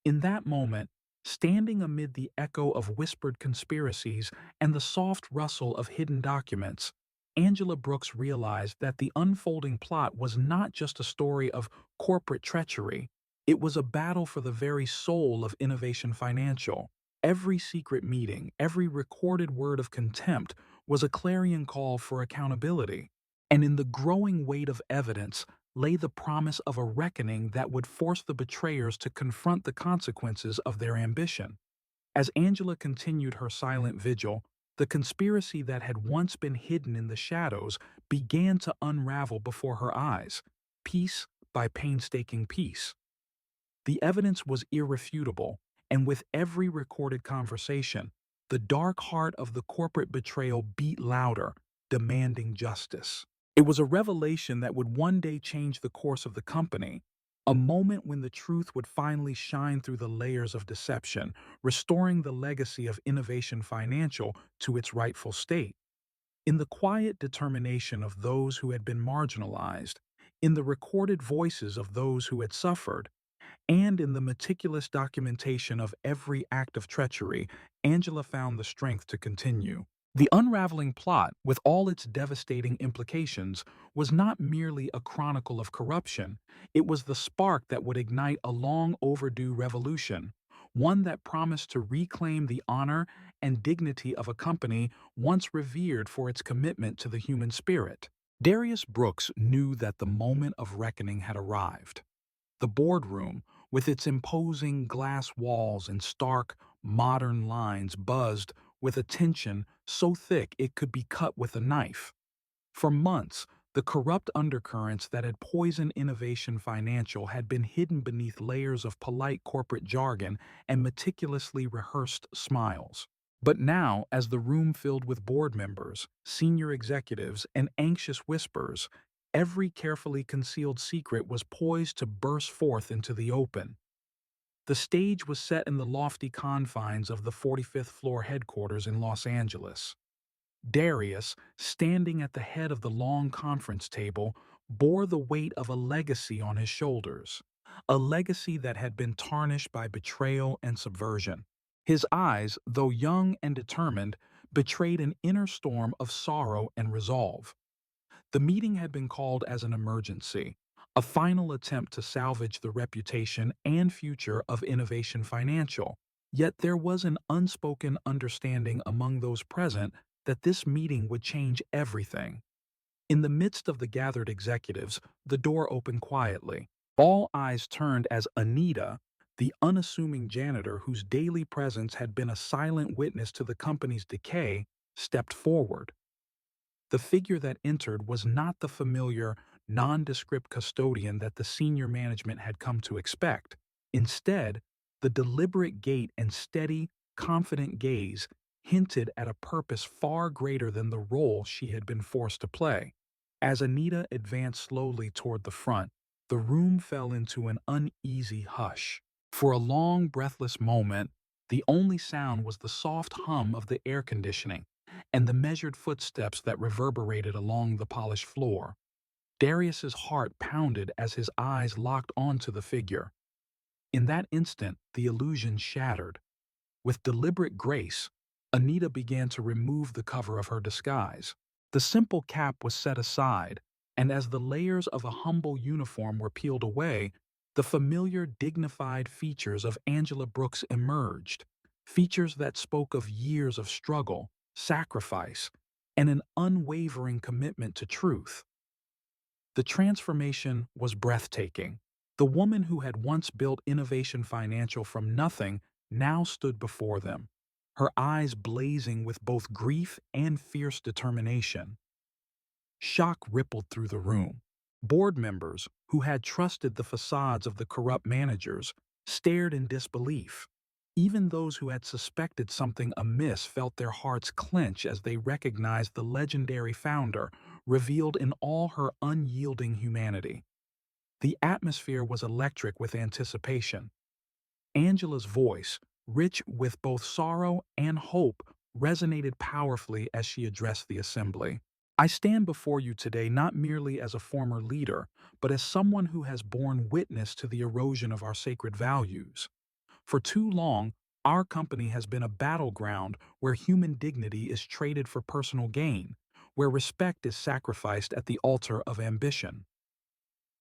In that moment, standing amid the echo of whispered conspiracies and the soft rustle of hidden documents, Angela Brooks realized that the unfolding plot was not just a story of corporate treachery, it was a battle for the very soul of Innovation Financial. Every secret meeting, every recorded word of contempt was a clarion call for accountability. And in the growing weight of evidence, lay the promise of a reckoning that would force the betrayers to confront the consequences of their ambition. As Angela continued her silent vigil, the conspiracy that had once been hidden in the shadows began to unravel before her eyes, piece by painstaking piece. The evidence was irrefutable, and with every recorded conversation, the dark heart of the corporate betrayal beat louder, demanding justice. It was a revelation that would one day change the course of the company, a moment when the truth would finally shine through the layers of deception, restoring the legacy of Innovation Financial to its rightful state. In the quiet determination of those who had been marginalized, in the recorded voices of those who had suffered, and in the meticulous documentation of every act of treachery, Angela found the strength to continue. The unraveling plot, with all its devastating implications, was not merely a chronicle of corruption, it was the spark that would ignite a long overdue revolution, one that promised to reclaim the honor and dignity of a company once revered for its commitment to the human spirit. Darius Brooks knew that the moment of reckoning had arrived. The boardroom, with its imposing glass walls and stark, modern lines, buzzed with a tension so thick it could be cut with a knife. For months, the corrupt undercurrents that had poisoned Innovation Financial had been hidden beneath layers of polite corporate jargon and meticulously rehearsed smiles. But now, as the room filled with board members, senior executives, and anxious whispers, every carefully concealed secret was poised to burst forth into the open. The stage was set in the lofty confines of the 45th floor headquarters in Los Angeles. Darius, standing at the head of the long conference table, bore the weight of a legacy on his shoulders, a legacy that had been tarnished by betrayal and subversion. His eyes, though young and determined, betrayed an inner storm of sorrow and resolve. The meeting had been called as an emergency, a final attempt to salvage the reputation and future of Innovation Financial. Yet there was an unspoken understanding among those present that this meeting would change everything. In the midst of the gathered executives, the door opened quietly. All eyes turned as Anita, the unassuming janitor whose daily presence had been a silent witness to the company's decay, stepped forward. The figure that entered was not the familiar, nondescript custodian that the senior management had come to expect. Instead, the deliberate gait and steady, confident gaze hinted at a purpose far greater than the role she had been forced to play. As Anita advanced slowly toward the front, the room fell into an uneasy hush. For a long, breathless moment, the only sound was the soft hum of the air conditioning and the measured footsteps that reverberated along the polished floor. Darius's heart pounded as his eyes locked onto the figure. In that instant, the illusion shattered. With deliberate grace, Anita began to remove the cover of her disguise. The simple cap was set aside, and as the layers of a humble uniform were peeled away, the familiar, dignified features of Angela Brooks emerged. Features that spoke of years of struggle, sacrifice, and an unwavering commitment to truth. The transformation was breathtaking. The woman who had once built Innovation Financial from nothing now stood before them, her eyes blazing with both grief and fierce determination. Shock rippled through the room. Board members, who had trusted the facades of the corrupt managers, stared in disbelief. Even those who had suspected something amiss felt their hearts clench as they recognized the legendary founder, revealed in all her unyielding humanity. The atmosphere was electric with anticipation. Angela's voice, rich with both sorrow and hope, resonated powerfully as she addressed the assembly. I stand before you today not merely as a former leader, but as someone who has borne witness to the erosion of our sacred values. For too long, our company has been a battleground where human dignity is traded for personal gain, where respect is sacrificed at the altar of ambition.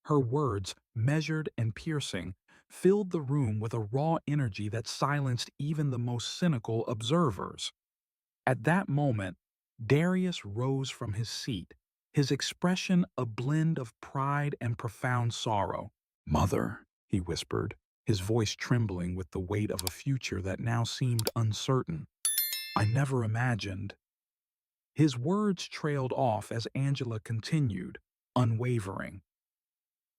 Her words, measured and piercing, filled the room with a raw energy that silenced even the most cynical observers. At that moment, Darius rose from his seat, his expression a blend of pride and profound sorrow. "Mother," he whispered, his voice trembling with the weight of a future that now seemed uncertain. "I never imagined." His words trailed off as Angela continued, unwavering.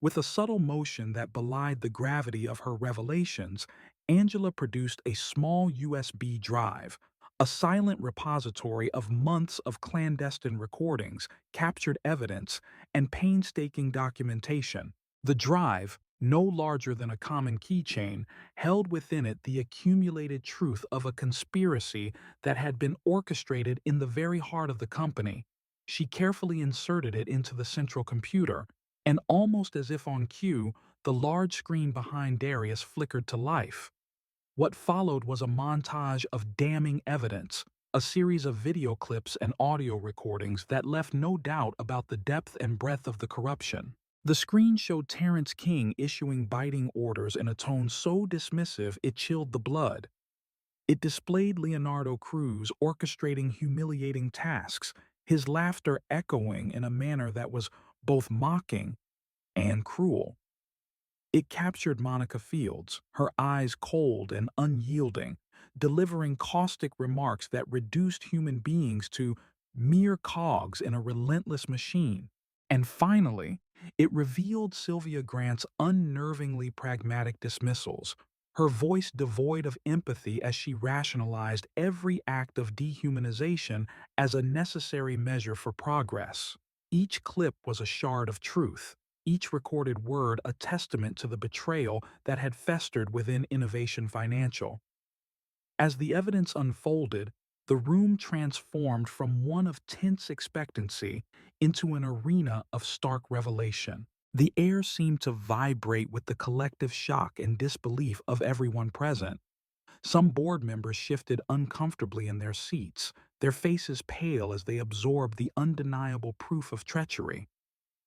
With a subtle motion that belied the gravity of her revelations, Angela produced a small USB drive, a silent repository of months of clandestine recordings, captured evidence, and painstaking documentation. The drive, no larger than a common keychain, held within it the accumulated truth of a conspiracy that had been orchestrated in the very heart of the company. She carefully inserted it into the central computer, and almost as if on cue, the large screen behind Darius flickered to life. What followed was a montage of damning evidence, a series of video clips and audio recordings that left no doubt about the depth and breadth of the corruption. The screen showed Terrence King issuing biting orders in a tone so dismissive it chilled the blood. It displayed Leonardo Cruz orchestrating humiliating tasks, his laughter echoing in a manner that was both mocking and cruel. It captured Monica Fields, her eyes cold and unyielding, delivering caustic remarks that reduced human beings to mere cogs in a relentless machine. And finally, it revealed Sylvia Grant's unnervingly pragmatic dismissals, her voice devoid of empathy as she rationalized every act of dehumanization as a necessary measure for progress. Each clip was a shard of truth, each recorded word a testament to the betrayal that had festered within Innovation Financial. As the evidence unfolded, the room transformed from one of tense expectancy into an arena of stark revelation. The air seemed to vibrate with the collective shock and disbelief of everyone present. Some board members shifted uncomfortably in their seats, their faces pale as they absorbed the undeniable proof of treachery.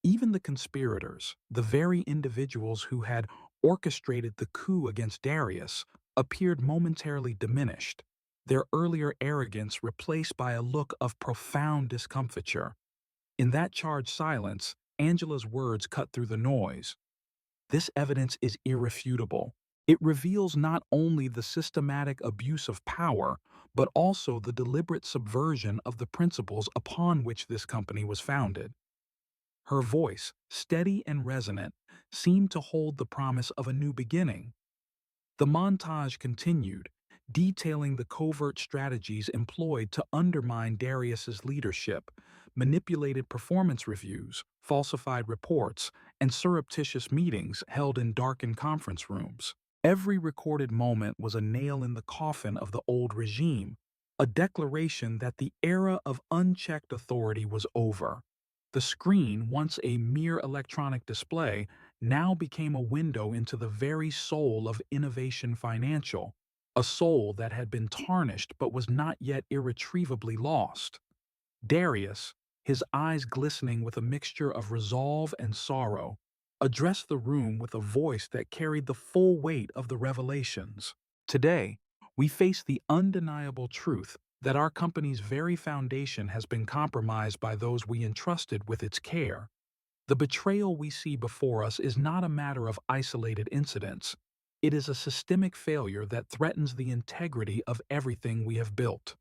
Even the conspirators, the very individuals who had orchestrated the coup against Darius, appeared momentarily diminished. their earlier arrogance replaced by a look of profound discomfiture. In that charged silence, Angela's words cut through the noise. This evidence is irrefutable. It reveals not only the systematic abuse of power, but also the deliberate subversion of the principles upon which this company was founded. Her voice, steady and resonant, seemed to hold the promise of a new beginning. The montage continued, detailing the covert strategies employed to undermine Darius's leadership, manipulated performance reviews, falsified reports, and surreptitious meetings held in darkened conference rooms. Every recorded moment was a nail in the coffin of the old regime, a declaration that the era of unchecked authority was over. The screen, once a mere electronic display, now became a window into the very soul of Innovation Financial, a soul that had been tarnished but was not yet irretrievably lost. Darius, his eyes glistening with a mixture of resolve and sorrow, addressed the room with a voice that carried the full weight of the revelations. Today, we face the undeniable truth that our company's very foundation has been compromised by those we entrusted with its care. The betrayal we see before us is not a matter of isolated incidents. It is a systemic failure that threatens the integrity of everything we have built.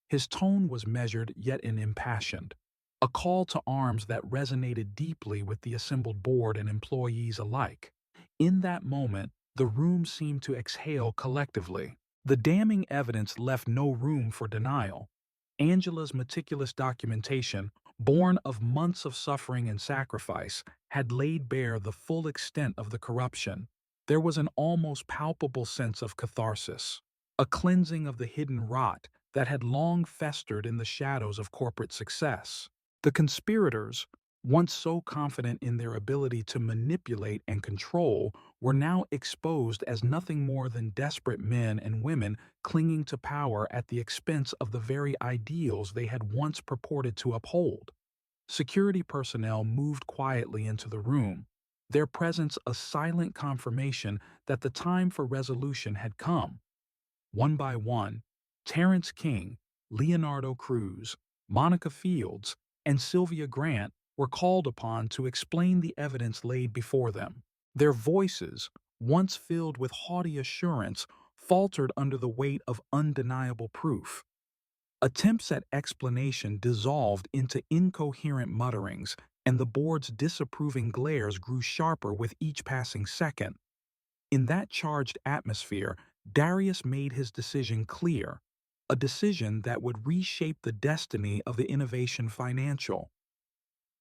His tone was measured yet impassioned, a call to arms that resonated deeply with the assembled board and employees alike. In that moment, the room seemed to exhale collectively. The damning evidence left no room for denial. Angela's meticulous documentation, born of months of suffering and sacrifice, had laid bare the full extent of the corruption. There was an almost palpable sense of catharsis, a cleansing of the hidden rot that had long festered in the shadows of corporate success. The conspirators, once so confident in their ability to manipulate and control, were now exposed as nothing more than desperate men and women clinging to power at the expense of the very ideals they had once purported to uphold. Security personnel moved quietly into the room, their presence a silent confirmation that the time for resolution had come. One by one, Terrence King, Leonardo Cruz, Monica Fields, and Sylvia Grant were called upon to explain the evidence laid before them. Their voices, once filled with haughty assurance, faltered under the weight of undeniable proof. Attempts at explanation dissolved into incoherent mutterings, and the board's disapproving glares grew sharper with each passing second. In that charged atmosphere, Darius made his decision clear, a decision that would reshape the destiny of the Innovation Financial.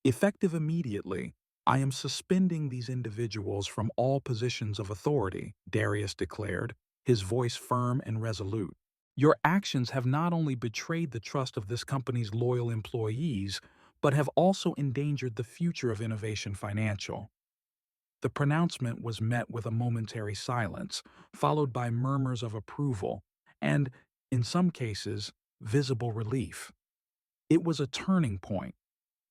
Effective immediately, I am suspending these individuals from all positions of authority, Darius declared, his voice firm and resolute. Your actions have not only betrayed the trust of this company's loyal employees, but have also endangered the future of Innovation Financial. The pronouncement was met with a momentary silence, followed by murmurs of approval and, in some cases, visible relief. It was a turning point,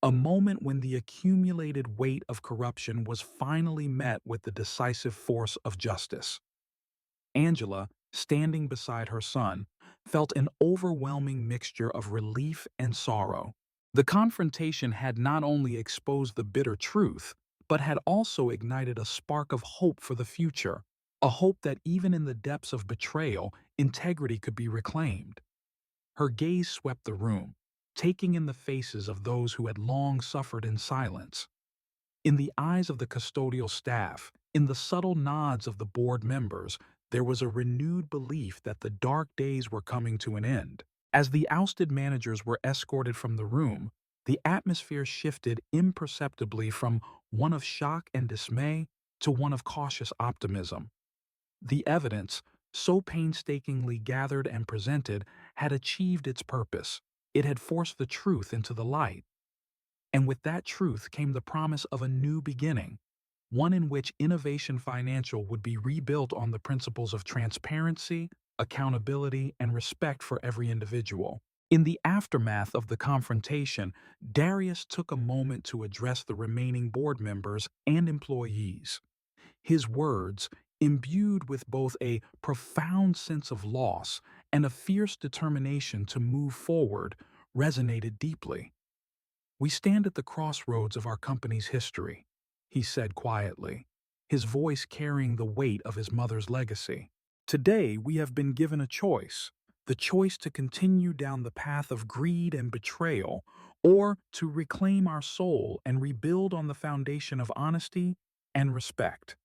a moment when the accumulated weight of corruption was finally met with the decisive force of justice. Angela, standing beside her son, felt an overwhelming mixture of relief and sorrow. The confrontation had not only exposed the bitter truth, but had also ignited a spark of hope for the future, a hope that even in the depths of betrayal, integrity could be reclaimed. Her gaze swept the room, taking in the faces of those who had long suffered in silence. In the eyes of the custodial staff, in the subtle nods of the board members, there was a renewed belief that the dark days were coming to an end. As the ousted managers were escorted from the room, the atmosphere shifted imperceptibly from one of shock and dismay to one of cautious optimism. The evidence, so painstakingly gathered and presented, had achieved its purpose. It had forced the truth into the light. And with that truth came the promise of a new beginning, one in which Innovation Financial would be rebuilt on the principles of transparency, accountability, and respect for every individual. In the aftermath of the confrontation, Darius took a moment to address the remaining board members and employees. His words, imbued with both a profound sense of loss and a fierce determination to move forward, resonated deeply. "We stand at the crossroads of our company's history," he said quietly, his voice carrying the weight of his mother's legacy. "Today, we have been given a choice, the choice to continue down the path of greed and betrayal, or to reclaim our soul and rebuild on the foundation of honesty and respect.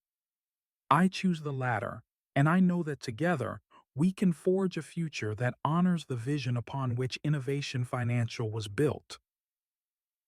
I choose the latter, and I know that together, we can forge a future that honors the vision upon which Innovation Financial was built."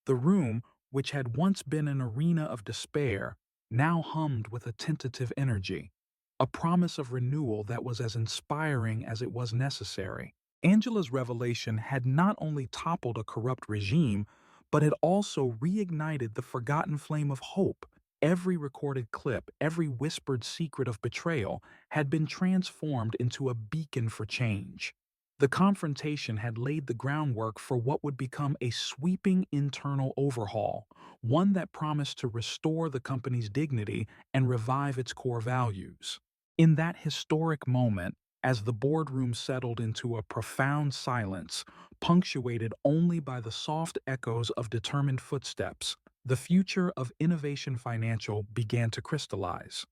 The room, which had once been an arena of despair, now hummed with a tentative energy, a promise of renewal that was as inspiring as it was necessary. Angela's revelation had not only toppled a corrupt regime, but had also reignited the forgotten flame of hope. Every recorded clip, every whispered secret of betrayal had been transformed into a beacon for change. The confrontation had laid the groundwork for what would become a sweeping internal overhaul, one that promised to restore the company's dignity and revive its core values. In that historic moment, as the boardroom settled into a profound silence, punctuated only by the soft echoes of determined footsteps, the future of Innovation Financial began to crystallize.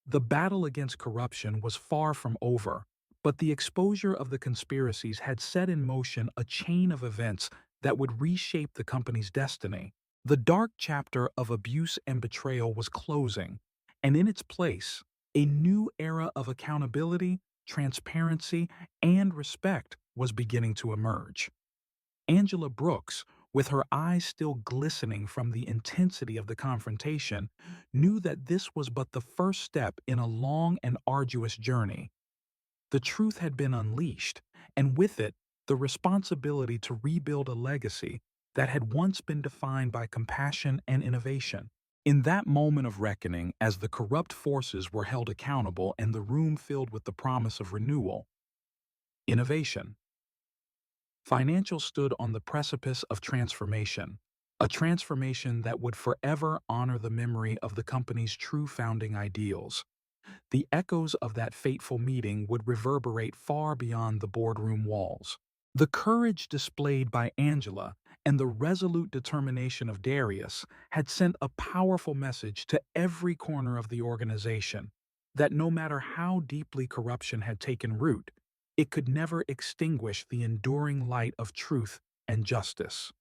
The battle against corruption was far from over, but the exposure of the conspiracies had set in motion a chain of events that would reshape the company's destiny. The dark chapter of abuse and betrayal was closing, and in its place, a new era of accountability, transparency, and respect was beginning to emerge. Angela Brooks, with her eyes still glistening from the intensity of the confrontation, knew that this was but the first step in a long and arduous journey. The truth had been unleashed, and with it, the responsibility to rebuild a legacy that had once been defined by compassion and innovation. In that moment of reckoning, as the corrupt forces were held accountable and the room filled with the promise of renewal, innovation, Financial stood on the precipice of transformation, a transformation that would forever honor the memory of the company's true founding ideals. The echoes of that fateful meeting would reverberate far beyond the boardroom walls. The courage displayed by Angela and the resolute determination of Darius had sent a powerful message to every corner of the organization that no matter how deeply corruption had taken root, it could never extinguish the enduring light of truth and justice.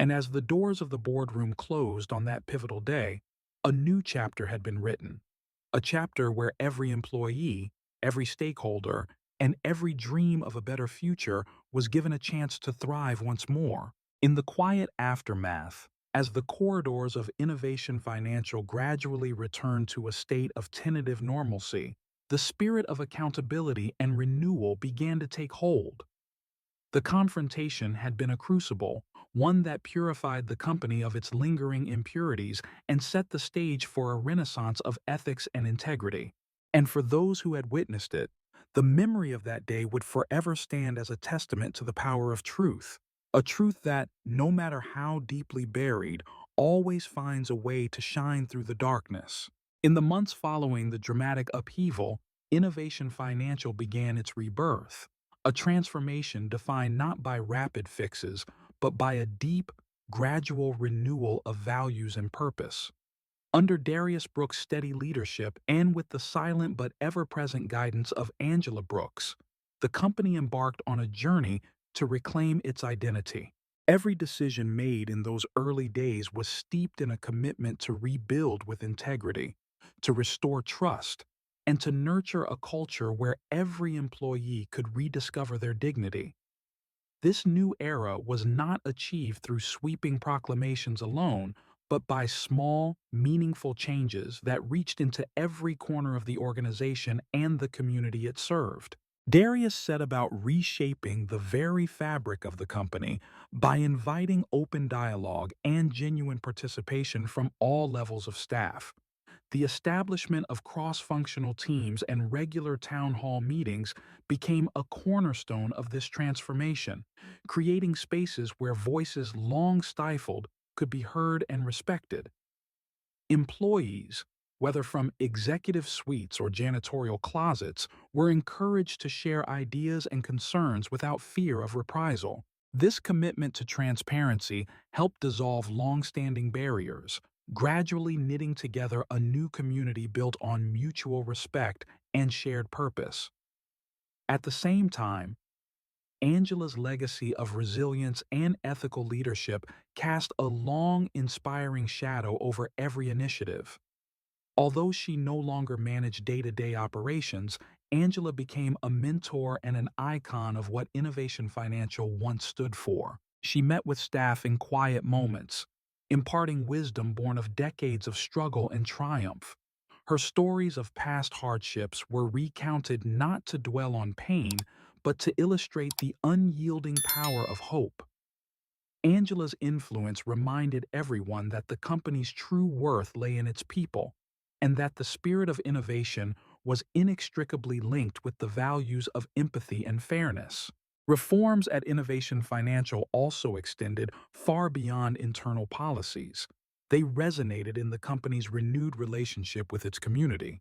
And as the doors of the boardroom closed on that pivotal day, a new chapter had been written. A chapter where every employee, every stakeholder, and every dream of a better future was given a chance to thrive once more. In the quiet aftermath, as the corridors of Innovation Financial gradually returned to a state of tentative normalcy, the spirit of accountability and renewal began to take hold. The confrontation had been a crucible, one that purified the company of its lingering impurities and set the stage for a renaissance of ethics and integrity. And for those who had witnessed it, the memory of that day would forever stand as a testament to the power of truth, a truth that, no matter how deeply buried, always finds a way to shine through the darkness. In the months following the dramatic upheaval, Innovation Financial began its rebirth, a transformation defined not by rapid fixes, but by a deep, gradual renewal of values and purpose. Under Darius Brooks' steady leadership and with the silent but ever-present guidance of Angela Brooks, the company embarked on a journey to reclaim its identity. Every decision made in those early days was steeped in a commitment to rebuild with integrity, to restore trust, and to nurture a culture where every employee could rediscover their dignity. This new era was not achieved through sweeping proclamations alone, but by small, meaningful changes that reached into every corner of the organization and the community it served. Darius set about reshaping the very fabric of the company by inviting open dialogue and genuine participation from all levels of staff. The establishment of cross-functional teams and regular town hall meetings became a cornerstone of this transformation, creating spaces where voices long stifled could be heard and respected. Employees, whether from executive suites or janitorial closets, were encouraged to share ideas and concerns without fear of reprisal. This commitment to transparency helped dissolve long-standing barriers, gradually knitting together a new community built on mutual respect and shared purpose. At the same time, Angela's legacy of resilience and ethical leadership cast a long, inspiring shadow over every initiative. Although she no longer managed day-to-day operations, Angela became a mentor and an icon of what Innovation Financial once stood for. She met with staff in quiet moments, imparting wisdom born of decades of struggle and triumph. Her stories of past hardships were recounted not to dwell on pain, but to illustrate the unyielding power of hope. Angela's influence reminded everyone that the company's true worth lay in its people, and that the spirit of innovation was inextricably linked with the values of empathy and fairness. Reforms at Innovation Financial also extended far beyond internal policies. They resonated in the company's renewed relationship with its community.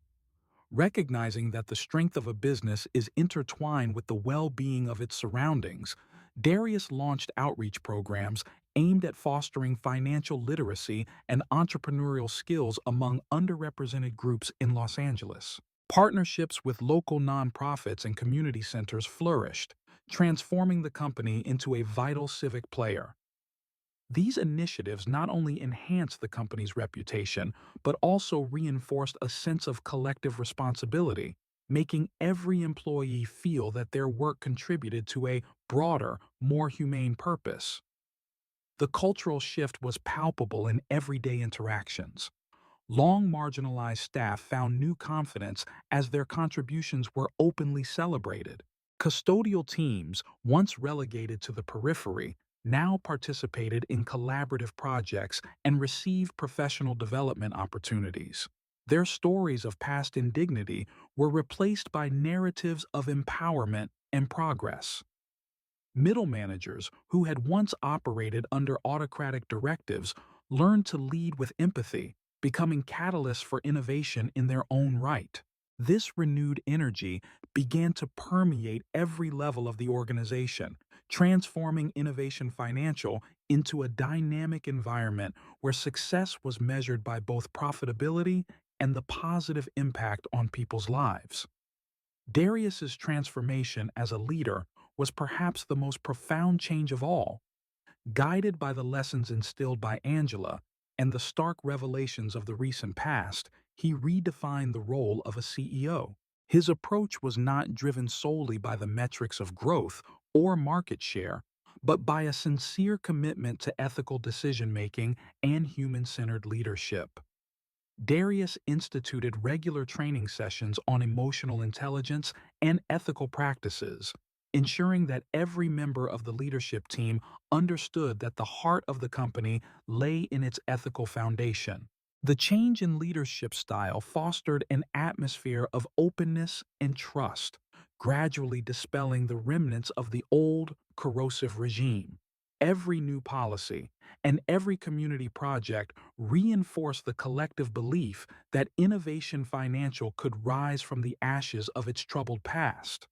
Recognizing that the strength of a business is intertwined with the well-being of its surroundings, Darius launched outreach programs aimed at fostering financial literacy and entrepreneurial skills among underrepresented groups in Los Angeles. Partnerships with local nonprofits and community centers flourished, transforming the company into a vital civic player. These initiatives not only enhanced the company's reputation, but also reinforced a sense of collective responsibility, making every employee feel that their work contributed to a broader, more humane purpose. The cultural shift was palpable in everyday interactions. Long marginalized staff found new confidence as their contributions were openly celebrated. Custodial teams, once relegated to the periphery, now participated in collaborative projects and received professional development opportunities. Their stories of past indignity were replaced by narratives of empowerment and progress. Middle managers, who had once operated under autocratic directives, learned to lead with empathy, becoming catalysts for innovation in their own right. This renewed energy began to permeate every level of the organization, transforming Innovation Financial into a dynamic environment where success was measured by both profitability and the positive impact on people's lives. Darius's transformation as a leader was perhaps the most profound change of all. Guided by the lessons instilled by Angela and the stark revelations of the recent past, he redefined the role of a CEO. His approach was not driven solely by the metrics of growth or market share, but by a sincere commitment to ethical decision-making and human-centered leadership. Darius instituted regular training sessions on emotional intelligence and ethical practices, ensuring that every member of the leadership team understood that the heart of the company lay in its ethical foundation. The change in leadership style fostered an atmosphere of openness and trust, gradually dispelling the remnants of the old, corrosive regime. Every new policy and every community project reinforced the collective belief that Innovation Financial could rise from the ashes of its troubled past.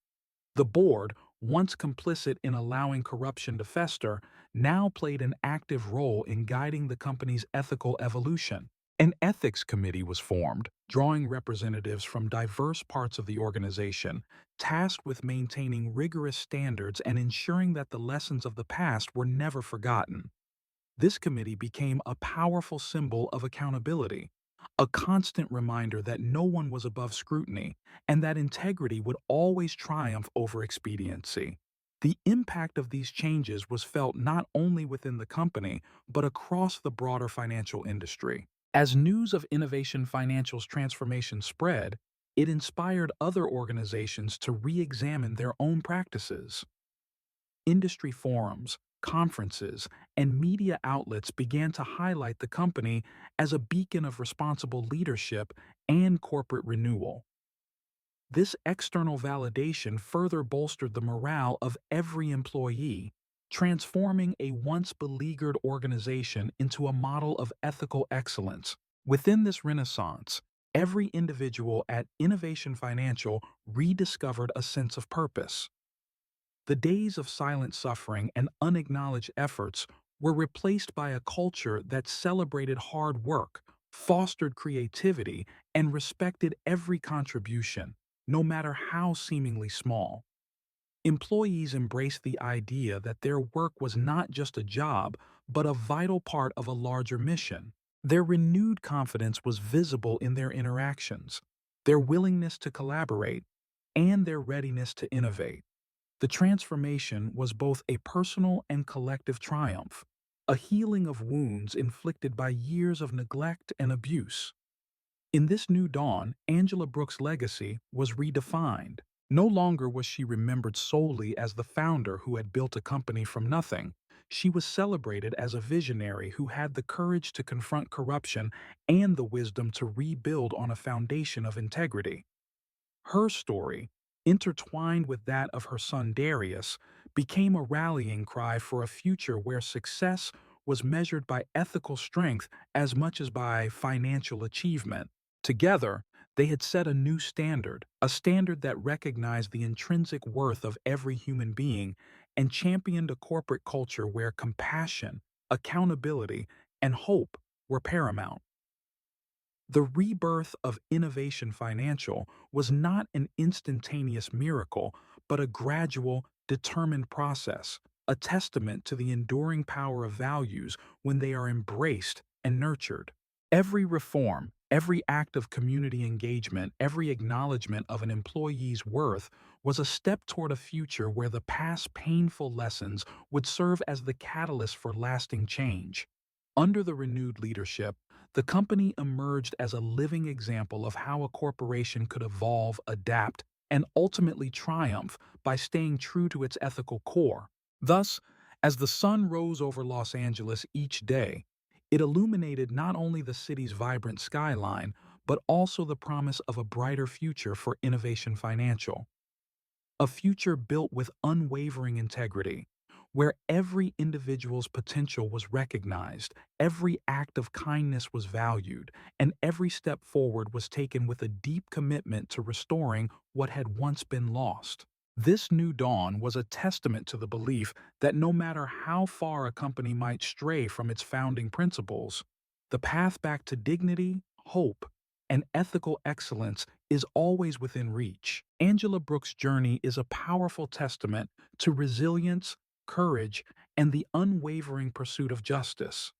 The board, once complicit in allowing corruption to fester, now played an active role in guiding the company's ethical evolution. An ethics committee was formed, drawing representatives from diverse parts of the organization, tasked with maintaining rigorous standards and ensuring that the lessons of the past were never forgotten. This committee became a powerful symbol of accountability, a constant reminder that no one was above scrutiny and that integrity would always triumph over expediency. The impact of these changes was felt not only within the company, but across the broader financial industry. As news of Innovation Financial's transformation spread, it inspired other organizations to re-examine their own practices. Industry forums, conferences, and media outlets began to highlight the company as a beacon of responsible leadership and corporate renewal. This external validation further bolstered the morale of every employee, transforming a once beleaguered organization into a model of ethical excellence. Within this renaissance, every individual at Innovation Financial rediscovered a sense of purpose. The days of silent suffering and unacknowledged efforts were replaced by a culture that celebrated hard work, fostered creativity, and respected every contribution, no matter how seemingly small. Employees embraced the idea that their work was not just a job, but a vital part of a larger mission. Their renewed confidence was visible in their interactions, their willingness to collaborate, and their readiness to innovate. The transformation was both a personal and collective triumph, a healing of wounds inflicted by years of neglect and abuse. In this new dawn, Angela Brooks' legacy was redefined. No longer was she remembered solely as the founder who had built a company from nothing. She was celebrated as a visionary who had the courage to confront corruption and the wisdom to rebuild on a foundation of integrity. Her story, intertwined with that of her son Darius, became a rallying cry for a future where success was measured by ethical strength as much as by financial achievement. Together, they had set a new standard, a standard that recognized the intrinsic worth of every human being and championed a corporate culture where compassion, accountability, and hope were paramount. The rebirth of Innovation Financial was not an instantaneous miracle, but a gradual, determined process, a testament to the enduring power of values when they are embraced and nurtured. Every reform, every act of community engagement, every acknowledgement of an employee's worth was a step toward a future where the past painful lessons would serve as the catalyst for lasting change. Under the renewed leadership, the company emerged as a living example of how a corporation could evolve, adapt, and ultimately triumph by staying true to its ethical core. Thus, as the sun rose over Los Angeles each day, it illuminated not only the city's vibrant skyline, but also the promise of a brighter future for Innovation Financial. A future built with unwavering integrity, where every individual's potential was recognized, every act of kindness was valued, and every step forward was taken with a deep commitment to restoring what had once been lost. This new dawn was a testament to the belief that no matter how far a company might stray from its founding principles, the path back to dignity, hope, and ethical excellence is always within reach. Angela Brooks' journey is a powerful testament to resilience, courage, and the unwavering pursuit of justice.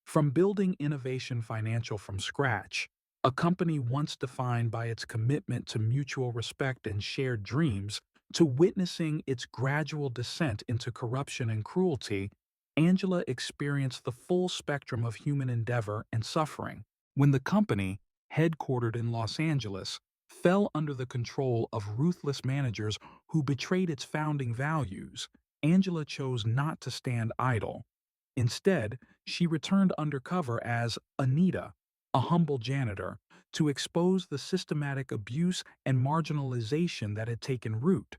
From building Innovation Financial from scratch, a company once defined by its commitment to mutual respect and shared dreams, to witnessing its gradual descent into corruption and cruelty, Angela experienced the full spectrum of human endeavor and suffering. When the company, headquartered in Los Angeles, fell under the control of ruthless managers who betrayed its founding values, Angela chose not to stand idle. Instead, she returned undercover as Anita, a humble janitor, to expose the systematic abuse and marginalization that had taken root.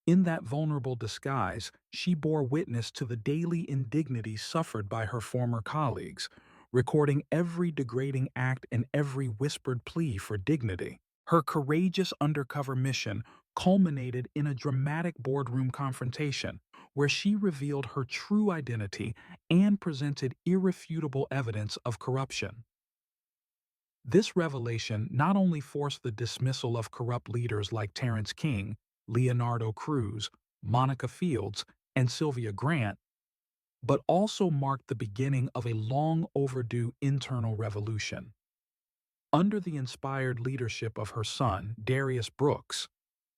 In that vulnerable disguise, she bore witness to the daily indignities suffered by her former colleagues, recording every degrading act and every whispered plea for dignity. Her courageous undercover mission culminated in a dramatic boardroom confrontation where she revealed her true identity and presented irrefutable evidence of corruption. This revelation not only forced the dismissal of corrupt leaders like Terrence King, Leonardo Cruz, Monica Fields, and Sylvia Grant, but also marked the beginning of a long overdue internal revolution. Under the inspired leadership of her son, Darius Brooks,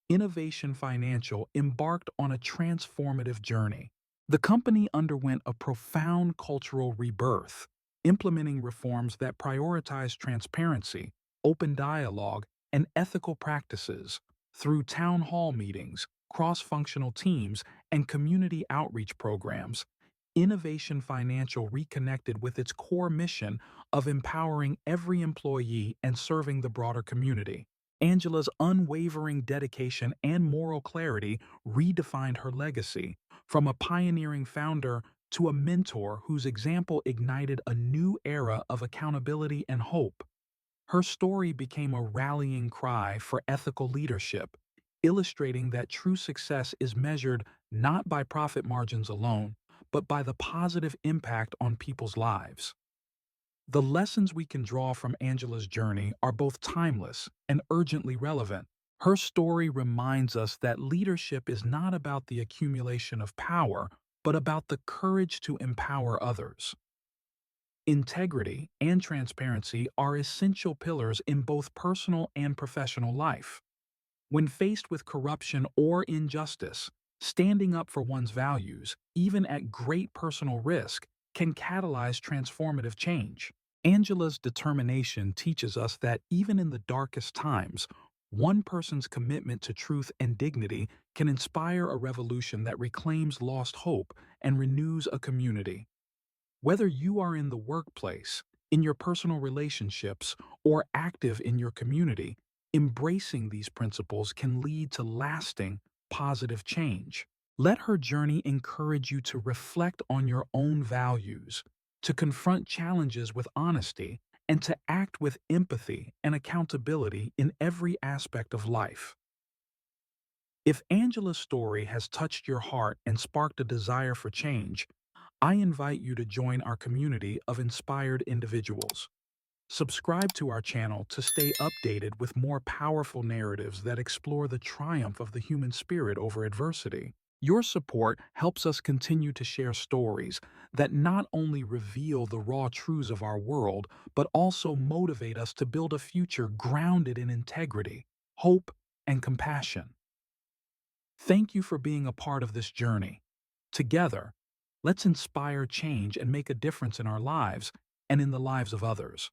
Innovation Financial embarked on a transformative journey. The company underwent a profound cultural rebirth, implementing reforms that prioritized transparency, open dialogue, and ethical practices. Through town hall meetings, cross-functional teams, and community outreach programs, Innovation Financial reconnected with its core mission of empowering every employee and serving the broader community. Angela's unwavering dedication and moral clarity redefined her legacy, from a pioneering founder to a mentor whose example ignited a new era of accountability and hope. Her story became a rallying cry for ethical leadership, illustrating that true success is measured not by profit margins alone, but by the positive impact on people's lives. The lessons we can draw from Angela's journey are both timeless and urgently relevant. Her story reminds us that leadership is not about the accumulation of power, but about the courage to empower others. Integrity and transparency are essential pillars in both personal and professional life. When faced with corruption or injustice, standing up for one's values, even at great personal risk, can catalyze transformative change. Angela's determination teaches us that even in the darkest times, one person's commitment to truth and dignity can inspire a revolution that reclaims lost hope and renews a community. Whether you are in the workplace, in your personal relationships, or active in your community, embracing these principles can lead to lasting, positive change. Let her journey encourage you to reflect on your own values, to confront challenges with honesty, and to act with empathy and accountability in every aspect of life. If Angela's story has touched your heart and sparked a desire for change, I invite you to join our community of inspired individuals. Subscribe to our channel to stay updated with more powerful narratives that explore the triumph of the human spirit over adversity. Your support helps us continue to share stories that not only reveal the raw truths of our world, but also motivate us to build a future grounded in integrity, hope, and compassion. Thank you for being a part of this journey. Together, let's inspire change and make a difference in our lives and in the lives of others.